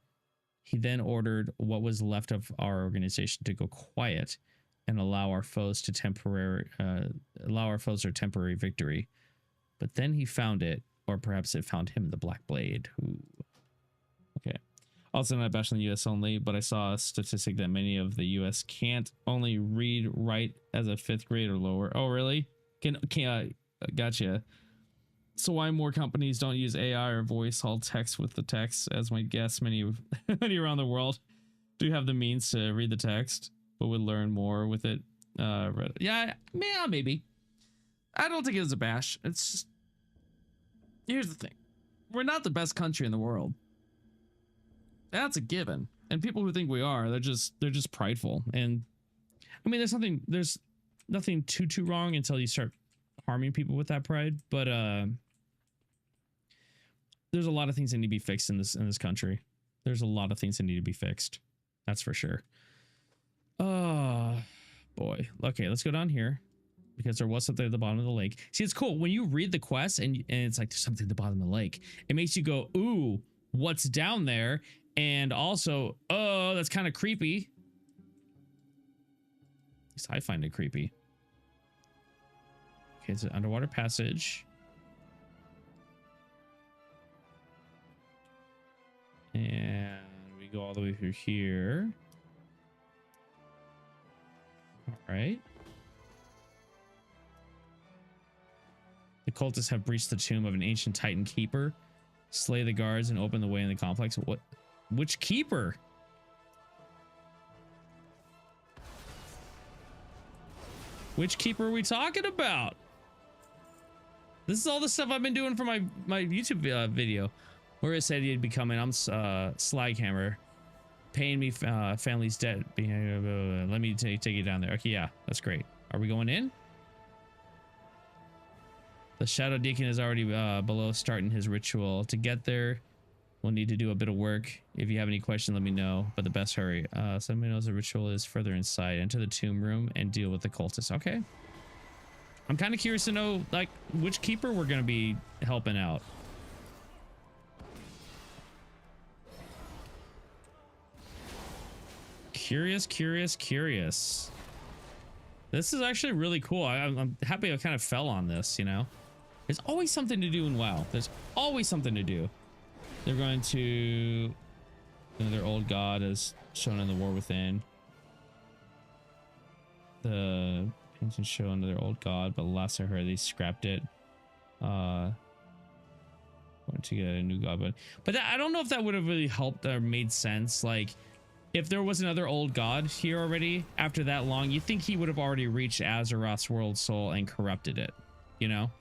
He then ordered what was left of our organization to go quiet and allow our foes their temporary victory. But then he found it, or perhaps it found him, the Black Blade. Ooh. Okay. Also not bashing the US only, but I saw a statistic that many of the US can't only read write as a 5th grade or lower. Oh, really? Gotcha. So why more companies don't use AI or voice alt text with the text? As my guess, many around the world do have the means to read the text, but would learn more with it. Yeah, maybe. I don't think it was a bash. It's just, here's the thing. We're not the best country in the world. That's a given. And people who think we are, they're just prideful. And I mean, there's nothing too wrong until you start harming people with that pride. But there's a lot of things that need to be fixed in this country. There's a lot of things that need to be fixed. That's for sure. Oh boy. Okay, let's go down here, because there was something at the bottom of the lake. See, it's cool when you read the quest and it's like there's something at the bottom of the lake. It makes you go, ooh, what's down there? And also, oh, that's kind of creepy. At least I find it creepy. Okay, it's an underwater passage. And we go all the way through here. All right. The cultists have breached the tomb of an ancient Titan keeper, slay the guards, and open the way in the complex. What? Which keeper? Which keeper are we talking about? This is all the stuff I've been doing for my YouTube video, where it said he'd be coming. I'm Slaghammer, paying me family's debt. Let me take you down there. Okay, yeah, that's great. Are we going in? The Shadow Deacon is already below, starting his ritual. To get there, we'll need to do a bit of work. If you have any questions, let me know, but the best hurry. Somebody knows the ritual is further inside. Enter the tomb room and deal with the cultists. Okay. I'm kind of curious to know, like, which keeper we're going to be helping out. Curious. This is actually really cool. I'm happy I kind of fell on this, you know? There's always something to do in WoW. There's always something to do. They're going to... You know, their old god is shown in the War Within. The painting shown to their old god, but last I heard they scrapped it. Want to get a new god, but that, I don't know if that would have really helped or made sense. Like, if there was another old god here already after that long, you think he would have already reached Azeroth's world soul and corrupted it, you know?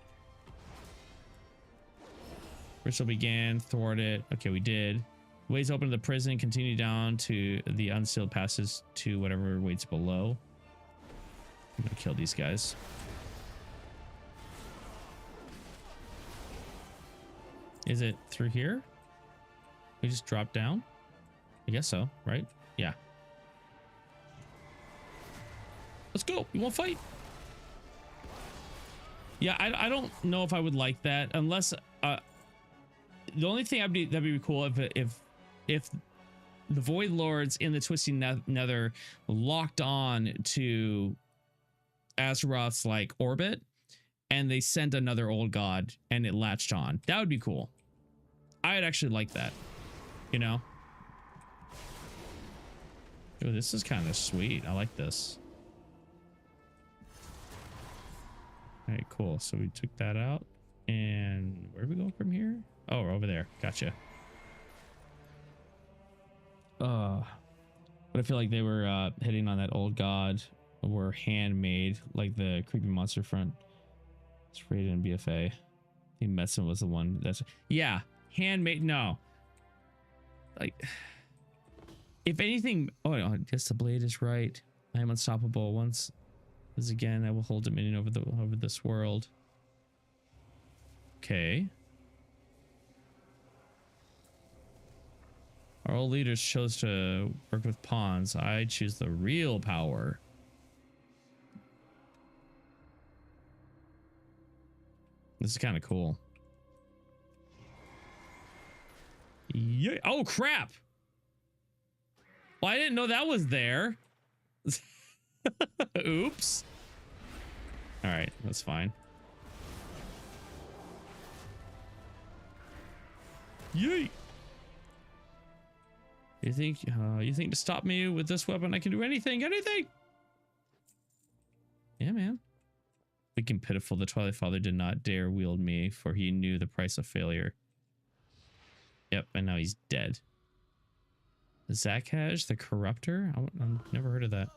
Ritual began, thwart it. Okay, we did. Ways open to the prison, continue down to the unsealed passes to whatever waits below. I'm gonna kill these guys. Is it through here? We just drop down? I guess so, right? Yeah. Let's go. You want to fight? Yeah, I don't know if I would like that unless the only thing that'd be cool if the Void Lords in the Twisting Nether locked on to Azeroth's like orbit and they sent another old god and it latched on. That would be cool. I'd actually like that, you know? Oh, this is kind of sweet. I like this. All right, cool. So we took that out. And where are we going from here? Oh, we're over there. Gotcha. But I feel like they were hitting on that old god. Were handmade, like the creepy monster front. It's rated in BFA. I think Metzen was the one that's... Yeah, handmade. No. Like... If anything, oh, I guess the blade is right. I am unstoppable. Once again, I will hold dominion over this world. Okay. Our old leaders chose to work with pawns. I choose the real power. This is kind of cool. Yeah. Oh crap! Well, I didn't know that was there. Oops. All right, that's fine. Yay! You think to stop me with this weapon I can do anything? Yeah, man. Weak and pitiful, the Twilight Father did not dare wield me, for he knew the price of failure. Yep, and now he's dead. Zakhaj, the Corruptor? I've never heard of that.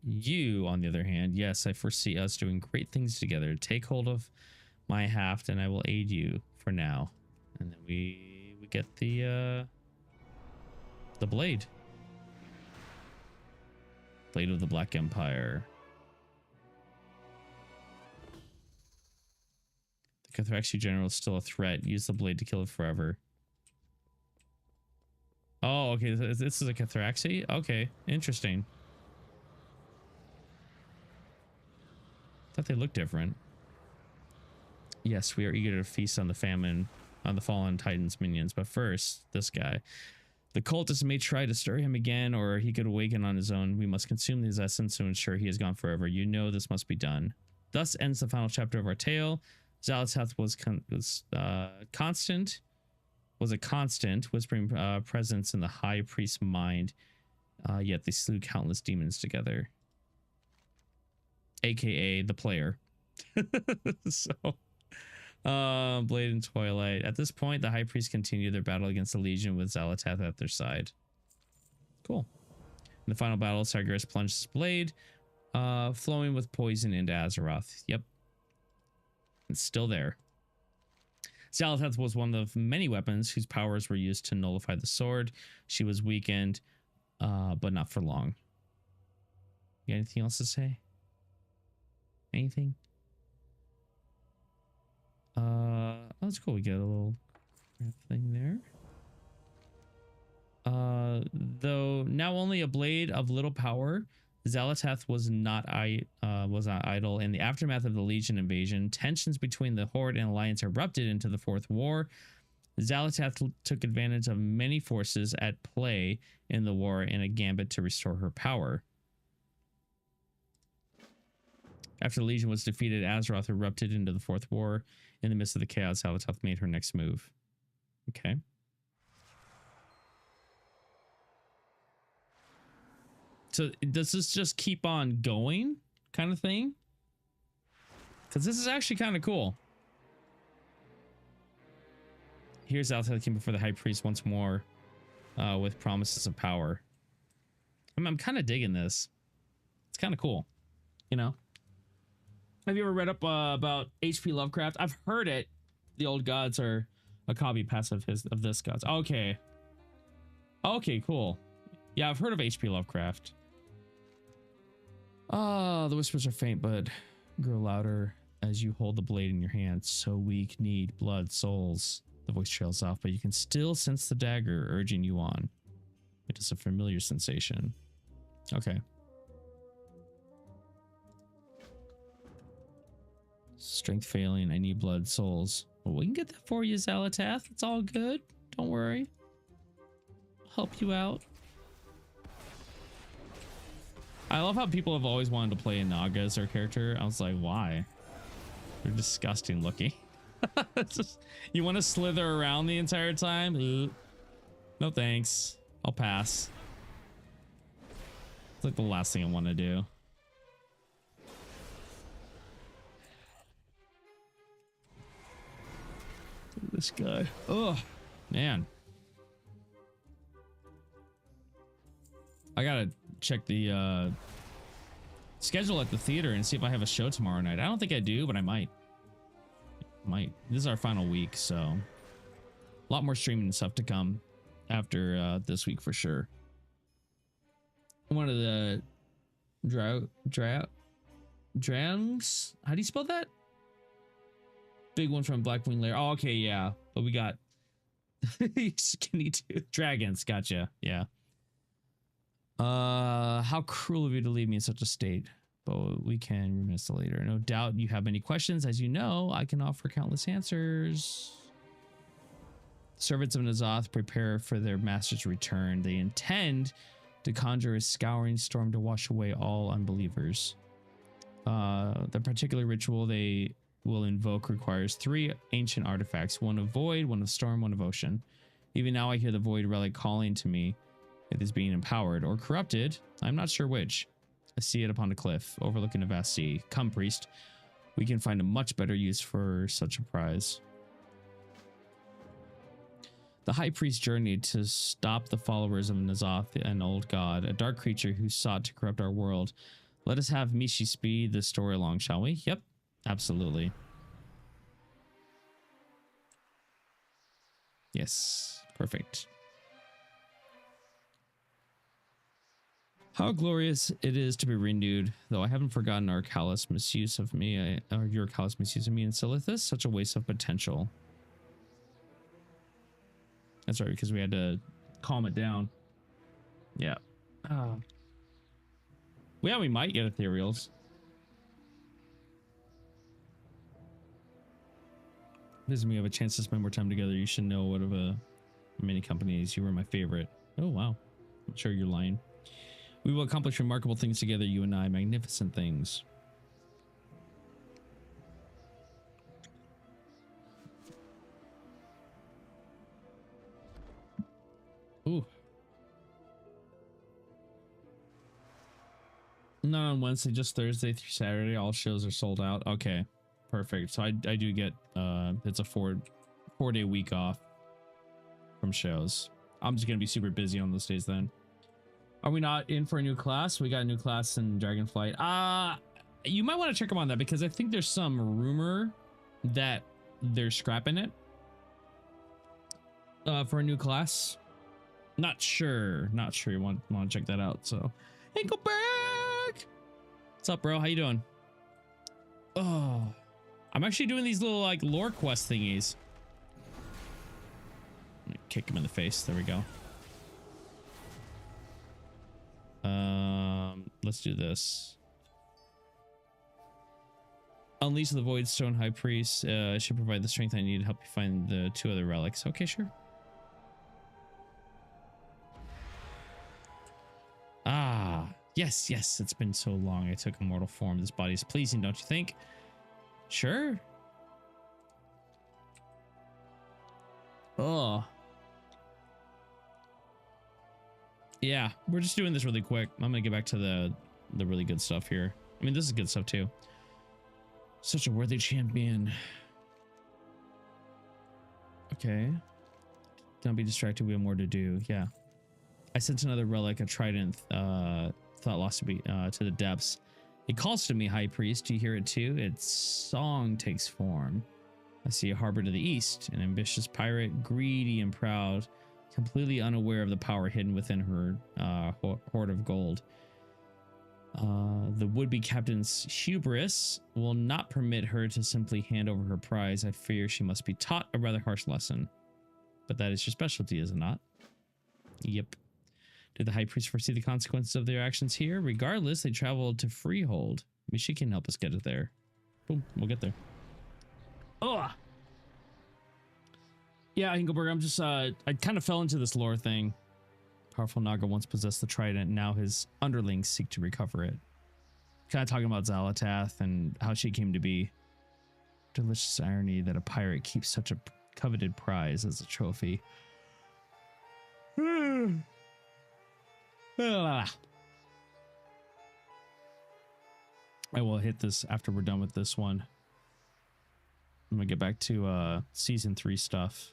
You, on the other hand, yes, I foresee us doing great things together. Take hold of my haft and I will aid you for now. And then we get the blade. Blade of the Black Empire. The Cathraxi general is still a threat. Use the blade to kill it forever. Oh, okay. This is a Cathraxi? Okay. Interesting. Thought they looked different. Yes, we are eager to feast on the famine on the fallen Titan's minions. But first, this guy. The cultist may try to stir him again, or he could awaken on his own. We must consume his essence to ensure he is gone forever. You know this must be done. Thus ends the final chapter of our tale. Xal'atath was a constant, whispering presence in the high priest's mind. Yet they slew countless demons together. AKA the player. So, Blade and Twilight. At this point, the high priest continued their battle against the Legion with Xal'atath at their side. Cool. In the final battle, Sargeras plunged his blade, flowing with poison into Azeroth. Yep. It's still there. Xal'atath was one of many weapons whose powers were used to nullify the sword. She was weakened, but not for long. You got anything else to say? Anything? Oh, that's cool. We get a little thing there. Though now only a blade of little power, Xal'atath was not idle. In the aftermath of the Legion invasion, tensions between the Horde and Alliance erupted into the Fourth War. Xal'atath took advantage of many forces at play in the war in a gambit to restore her power. After the Legion was defeated, Azeroth erupted into the Fourth War. In the midst of the chaos, Xal'atath made her next move. Okay. So does this just keep on going kind of thing? Because this is actually kind of cool. Here's Zalatath came before the high priest once more, with promises of power. I'm kind of digging this. It's kind of cool, you know. Have you ever read up about H.P. Lovecraft? I've heard it. The old gods are a copy paste of this gods. Okay. Okay, cool. Yeah, I've heard of H.P. Lovecraft. Ah, the whispers are faint, but grow louder as you hold the blade in your hand. So weak, need blood, souls. The voice trails off, but you can still sense the dagger urging you on. It is a familiar sensation. Okay. Strength failing. I need blood, souls. Well, we can get that for you, Zalatath. It's all good. Don't worry. I'll help you out. I love how people have always wanted to play a Naga as their character. I was like, why? They're disgusting looking. Just, you want to slither around the entire time? No thanks. I'll pass. It's like the last thing I want to do. This guy. Oh, man. I gotta check the schedule at the theater and see if I have a show tomorrow night. I don't think I do, but I might. This is our final week, so a lot more streaming stuff to come after this week for sure. One of the drowns. How do you spell that? Big one from Blackwing Lair. Oh, okay, yeah. But we got skinny too. Dragons, gotcha. Yeah. How cruel of you to leave me in such a state. But we can reminisce later. No doubt you have many questions. As you know, I can offer countless answers. Servants of N'Zoth prepare for their master's return. They intend to conjure a scouring storm to wash away all unbelievers. The particular ritual they will invoke requires 3 ancient artifacts. One of void, one of storm, one of ocean. Even now I hear the void relic calling to me. It is being empowered or corrupted. I'm not sure which. I see it upon a cliff overlooking a vast sea. Come, priest. We can find a much better use for such a prize. The high priest journeyed to stop the followers of N'Zoth, an old god, a dark creature who sought to corrupt our world. Let us have Mishi speed the story along, shall we? Yep, absolutely. Yes, perfect. How glorious it is to be renewed, though I haven't forgotten our callous misuse of me, or your callous misuse of me and Silithus. Such a waste of potential. That's right, because we had to calm it down. Yeah. Yeah, we might get ethereals. This is we have a chance to spend more time together. You should know what of many companies you were my favorite. Oh, wow. I'm sure you're lying. We will accomplish remarkable things together, you and I. Magnificent things. Ooh. Not on Wednesday, just Thursday through Saturday. All shows are sold out. Okay, perfect. So I do get it's a four-day week off from shows. I'm just gonna be super busy on those days then. Are we not in for a new class? We got a new class in Dragonflight. You might want to check them on that because I think there's some rumor that they're scrapping it for a new class. Not sure. You want to check that out. So, hey, go back. What's up, bro? How you doing? Oh, I'm actually doing these little like lore quest thingies. Kick him in the face. There we go. Let's do this. Unleash the Void Stone High Priest should provide the strength I need to help you find the 2 other relics. Okay, sure. Ah, yes. It's been so long. I took a mortal form. This body is pleasing, don't you think? Sure. Oh. Yeah, we're just doing this really quick. I'm gonna get back to the really good stuff here. I mean, this is good stuff too. Such a worthy champion. Okay. Don't be distracted. We have more to do. Yeah. I sense another relic, a trident, thought lost to be to the depths. It calls to me, High Priest. Do you hear it too? Its song takes form. I see a harbor to the east, an ambitious pirate, greedy and proud, completely unaware of the power hidden within her hoard of gold. The would-be captain's hubris will not permit her to simply hand over her prize. I fear she must be taught a rather harsh lesson. But that is your specialty, is it not? Yep. Did the High Priest foresee the consequences of their actions here? Regardless, they traveled to Freehold. Maybe she can help us get it there. Boom, we'll get there. Oh! Yeah, Hinkelberg, I'm just, I kind of fell into this lore thing. Powerful Naga once possessed the trident, now his underlings seek to recover it. Kind of talking about Xalatath and how she came to be. Delicious irony that a pirate keeps such a coveted prize as a trophy. I will hit this after we're done with this one. I'm gonna get back to season 3 stuff.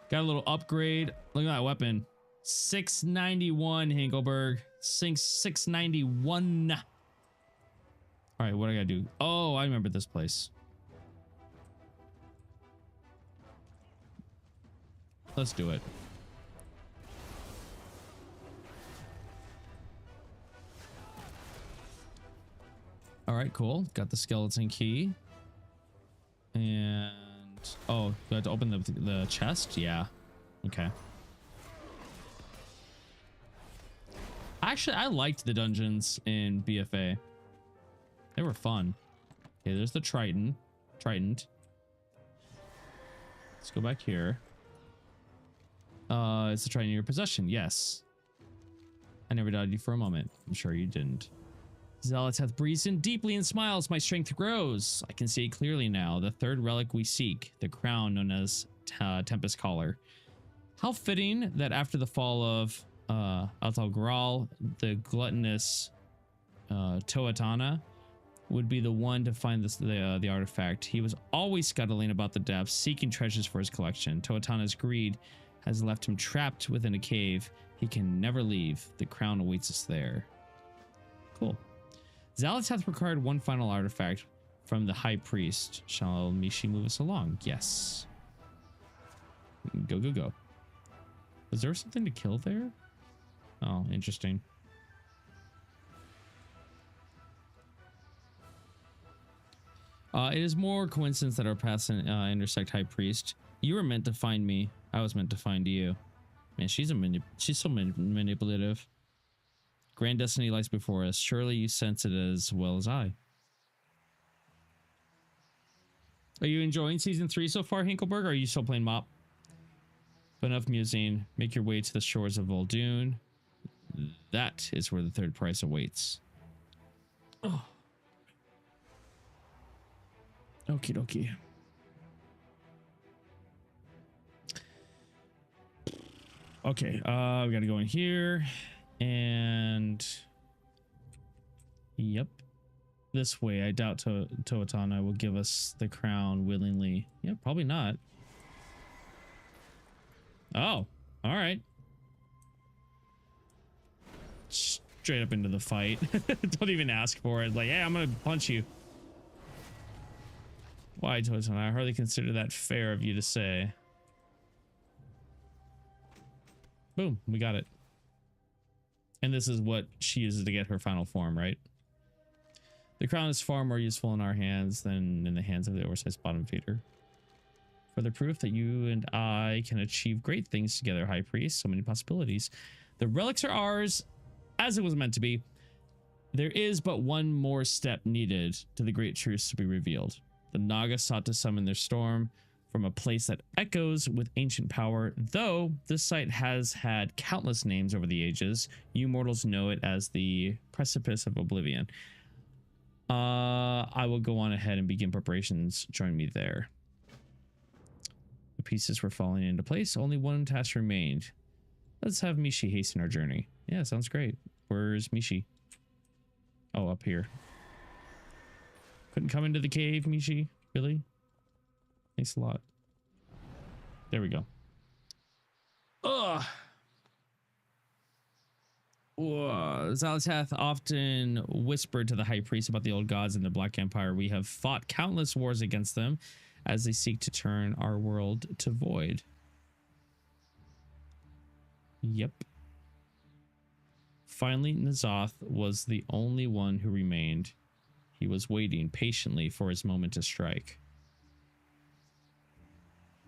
Got a little upgrade. Look at that weapon. 691 Hinkelberg. 691. All right, what do I gotta do? Oh, I remember this place. Let's do it. All right, cool. Got the skeleton key. And oh, do I have to open the chest? Yeah. Okay. Actually, I liked the dungeons in BFA. They were fun. Okay, there's the Trident. Let's go back here. It's the Trident in your possession. Yes. I never doubted you for a moment. I'm sure you didn't. Xalatath breathes in deeply and smiles. My strength grows. I can see it clearly now. The third relic we seek, the crown known as Tempest Collar. How fitting that after the fall of Altal the gluttonous Toatana would be the one to find the artifact. He was always scuttling about the depths, seeking treasures for his collection. Toatana's greed has left him trapped within a cave. He can never leave. The crown awaits us there. Cool. Xalatath required one final artifact from the High Priest. Shall Mishi move us along? Yes. Go, go, go. Was there something to kill there? Oh, interesting. It is more coincidence that our paths intersect, High Priest. You were meant to find me. I was meant to find you. Man, she's so manipulative. Grand destiny lies before us. Surely you sense it as well as I. Are you enjoying season 3 so far, Hinkelberg? Or are you still playing MOP? But enough musing. Make your way to the shores of Vol'dun. That is where the third prize awaits. Oh. Okie dokie. Okay, we gotta go in here. And yep, this way. I doubt Toatana will give us the crown willingly. Yeah, probably not. Oh, all right. Straight up into the fight. Don't even ask for it. Like, hey, I'm gonna punch you. Why, Toatana? I hardly consider that fair of you to say. Boom, we got it. And this is what she uses to get her final form, right? The crown is far more useful in our hands than in the hands of the oversized bottom feeder. For the proof that you and I can achieve great things together, High Priest. So many possibilities. The relics are ours, as it was meant to be. There is but one more step needed to the great truths to be revealed. The Naga sought to summon their storm from a place that echoes with ancient power. Though this site has had countless names over the ages, you mortals know it as the Precipice of Oblivion. I will go on ahead and begin preparations. Join me there. The pieces were falling into place. Only one task remained. Let's have Mishi hasten our journey. Yeah, sounds great. Where's Mishi? Oh, up here. Couldn't come into the cave, Mishi? Really? Thanks a lot. There we go. Ugh. Zalatath often whispered to the high priest about the old gods and the Black Empire. We have fought countless wars against them as they seek to turn our world to void. Yep. Finally, N'Zoth was the only one who remained. He was waiting patiently for his moment to strike.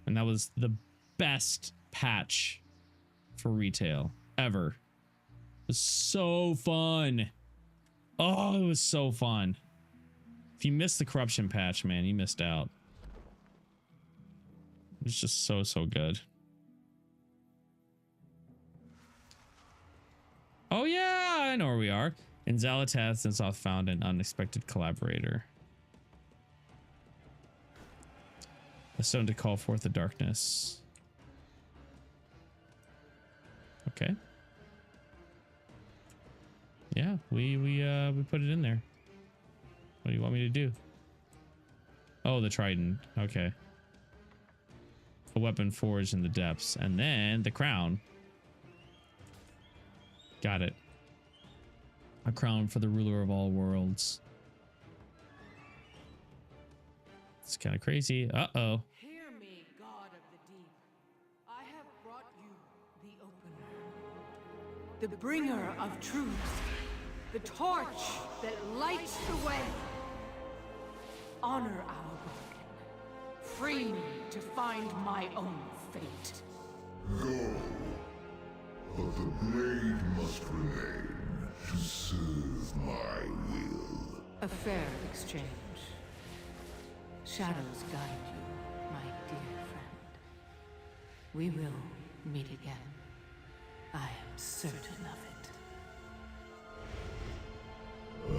And that was the best patch for retail ever. It was so fun. Oh, it was so fun. If you missed the corruption patch, man, you missed out. It was just so good. Oh yeah, I know where we are. In Zalatath, N'Zoth found an unexpected collaborator. A stone to call forth the darkness. Okay. Yeah, we put it in there. What do you want me to do? Oh, the trident. Okay. A weapon forged in the depths, and then the crown. Got it. A crown for the ruler of all worlds. It's kind of crazy. Uh-oh. Hear me, God of the deep. I have brought you the opener, the bringer of truth, the torch that lights the way. Honor our bargain. Free me to find my own fate. Go, but the blade must remain to serve my will. A fair exchange. Shadows guide you, my dear friend. We will meet again. I am certain of it. I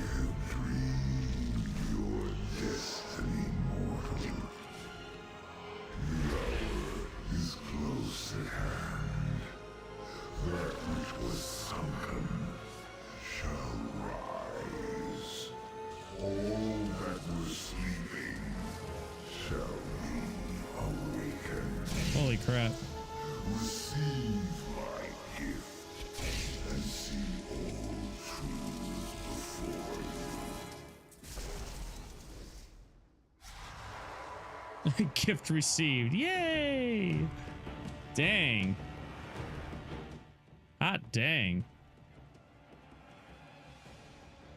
have dreamed your destiny, mortal. The hour is close at hand. That which was sunken shall rise. All that were sleeping shall be awakened. Holy crap. Receive my gift and see all truth before you. Gift received. Yay! Dang. Hot dang.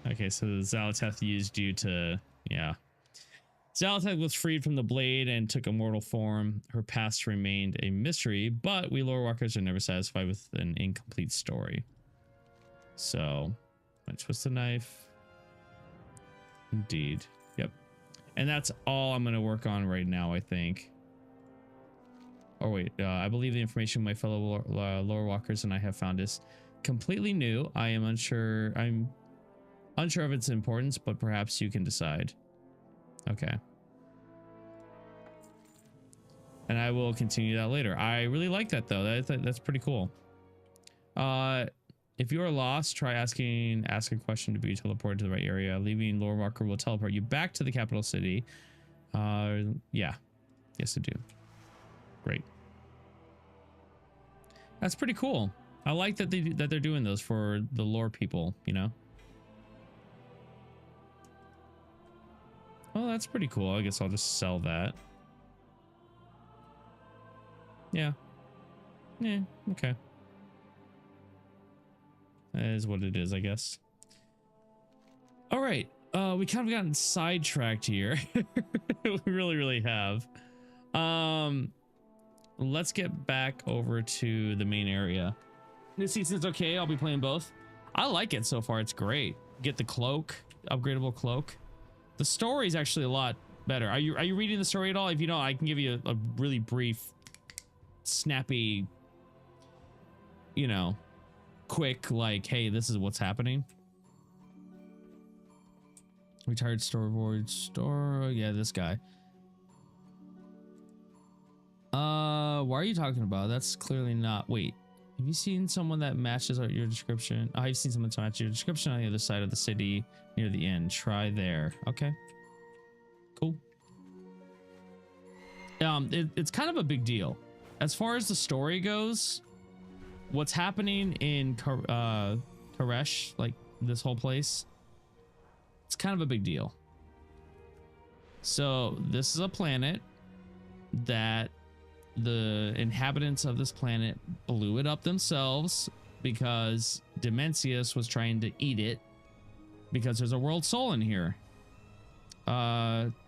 Okay, so Zalatath used you to... Yeah. Zalatath was freed from the blade and took a mortal form. Her past remained a mystery, but we lore walkers are never satisfied with an incomplete story. So, I twist the knife. Indeed. Yep. And that's all I'm going to work on right now, I think. Oh, wait. I believe the information my fellow lore walkers and I have found is completely new. I am unsure. I'm unsure of its importance, but perhaps you can decide. Okay. And I will continue that later. I really like that, though. That's pretty cool. If you are lost, try asking a question to be teleported to the right area. Leaving lore walker will teleport you back to the capital city. Yeah. Yes, I do. Great. That's pretty cool. I like that they're doing those for the lore people, you know. Well, that's pretty cool. I guess I'll just sell that. Yeah. Yeah, okay. That is what it is, I guess. All right. We kind of gotten sidetracked here. We really have. Let's get back over to the main area. This season's okay. I'll be playing both. I like it so far. It's great. Get the cloak, upgradable cloak. The story is actually a lot better. Are you reading the story at all? If you don't, I can give you a really brief, snappy, you know, quick, like, hey, this is what's happening. Retired storyboard store. Yeah, this guy. Why are you talking about? That's clearly not. Wait, have you seen someone that matches your description? Oh, I've seen someone to match your description on the other side of the city near the inn. Try there. Okay. Cool. It's kind of a big deal. as far as the story goes, what's happening in Koresh, like this whole place, it's kind of a big deal. So this is a planet that the inhabitants of this planet blew it up themselves because Dimensius was trying to eat it because there's a world soul in here,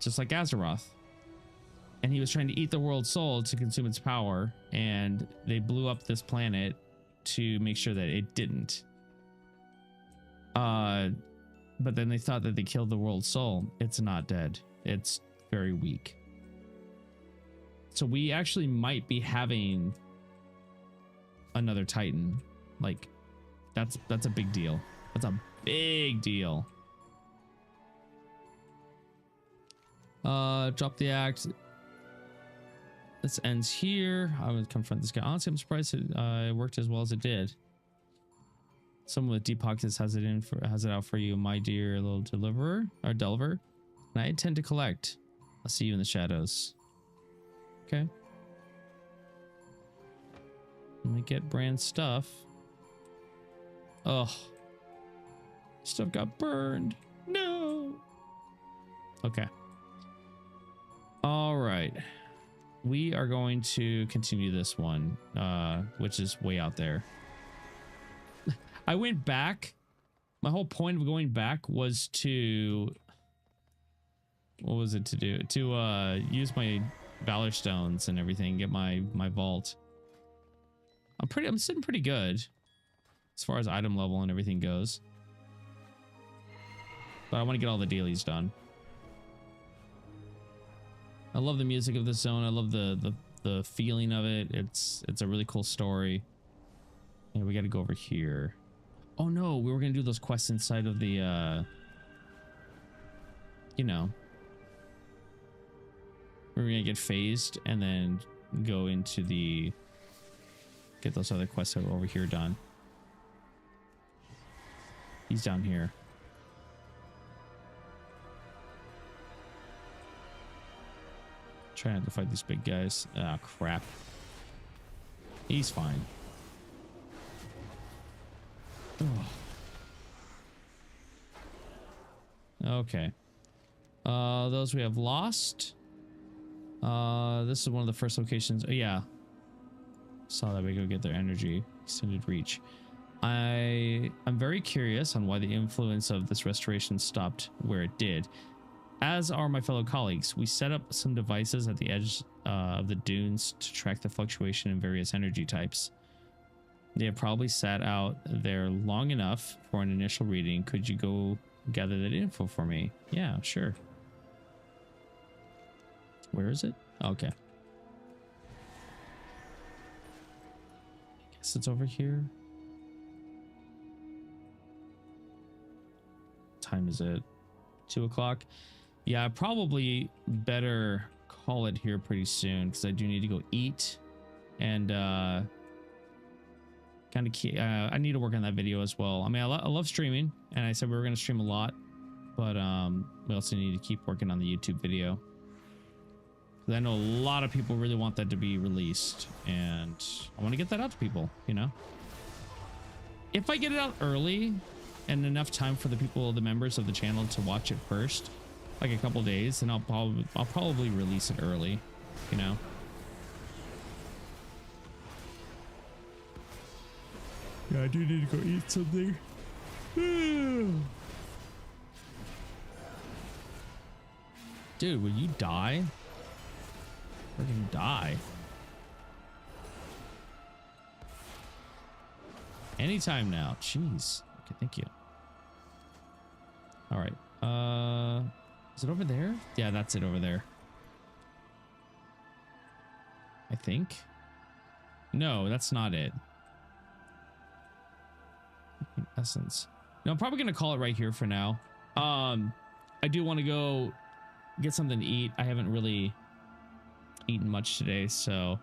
just like Azeroth. And he was trying to eat the world soul to consume its power, and they blew up this planet to make sure that it didn't. But then they thought that they killed the world soul. It's not dead. It's very weak. So we actually might be having another Titan. Like, that's a big deal. That's a big deal. Drop the axe. This ends here. I would confront this guy. Honestly, I'm surprised it worked as well as it did. Someone with deep pockets has it out for you, my dear little deliverer or delver. And I intend to collect. I'll see you in the shadows. Okay. Let me get brand stuff. Oh, stuff got burned. No. Okay. All right. We are going to continue this one, which is way out there. I went back. My whole point of going back was to, what was it to do? To use my Valor Stones and everything, get my vault. I'm sitting pretty good as far as item level and everything goes. But I want to get all the dailies done. I love the music of this zone. I love the feeling of it. It's a really cool story. Yeah, we got to go over here. Oh no, we were gonna do those quests inside of the you know, we're gonna get phased and then go into the, get those other quests over here done. He's down here. Trying not to fight these big guys. Ah, crap. He's fine. Oh. Okay. Those we have lost. This is one of the first locations. Oh, yeah. Saw that we go get their energy. Extended reach. I'm very curious on why the influence of this restoration stopped where it did. As are my fellow colleagues, we set up some devices at the edge of the dunes to track the fluctuation in various energy types. They have probably sat out there long enough for an initial reading. Could you go gather that info for me? Yeah, sure. Where is it? Okay. I guess it's over here. What time is it? 2 o'clock? Yeah, I probably better call it here pretty soon because I do need to go eat and kind of I need to work on that video as well. I mean, I love streaming, and I said we were going to stream a lot, but we also need to keep working on the YouTube video. I know a lot of people really want that to be released, and I want to get that out to people, you know? If I get it out early and enough time for the members of the channel to watch it first, like a couple days, then I'll probably release it early, you know? Yeah, I do need to go eat something. Dude, will you die? Freaking die. Anytime now. Jeez. Okay, thank you. All right. Is it over there? Yeah, that's it over there. I think. No, that's not it. Essence. No, I'm probably gonna call it right here for now. I do want to go get something to eat. I haven't really eaten much today, so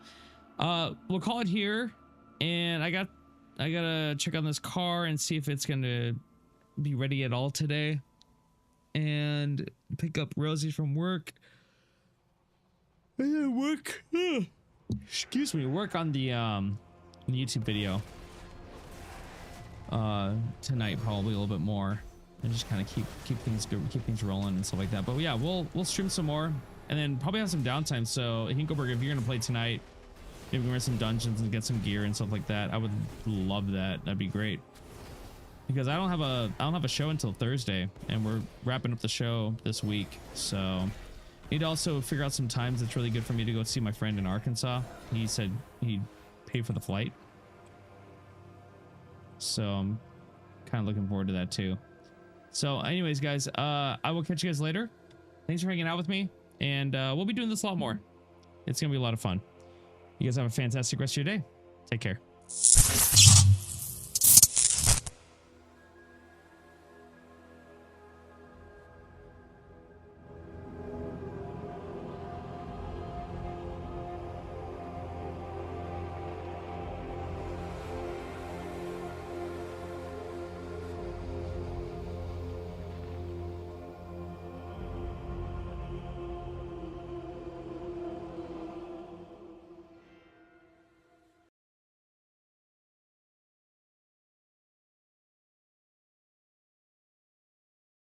we'll call it here. And I gotta check on this car and see if it's gonna be ready at all today, and pick up Rosie from work, and then work excuse me, work on the YouTube video tonight, probably a little bit more, and just kind of keep things good, keep things rolling and stuff like that. But yeah, we'll stream some more, and then probably have some downtime. So Hinkelberg, if you're gonna play tonight, maybe we can run some dungeons and get some gear and stuff like that. I would love that. That'd be great. Because I don't have a show until Thursday, and we're wrapping up the show this week. So need to also figure out some times that's really good for me to go see my friend in Arkansas. He said he'd pay for the flight. So I'm kind of looking forward to that too. So anyways, guys, I will catch you guys later. Thanks for hanging out with me, and we'll be doing this a lot more. It's gonna be a lot of fun. You guys have a fantastic rest of your day. Take care.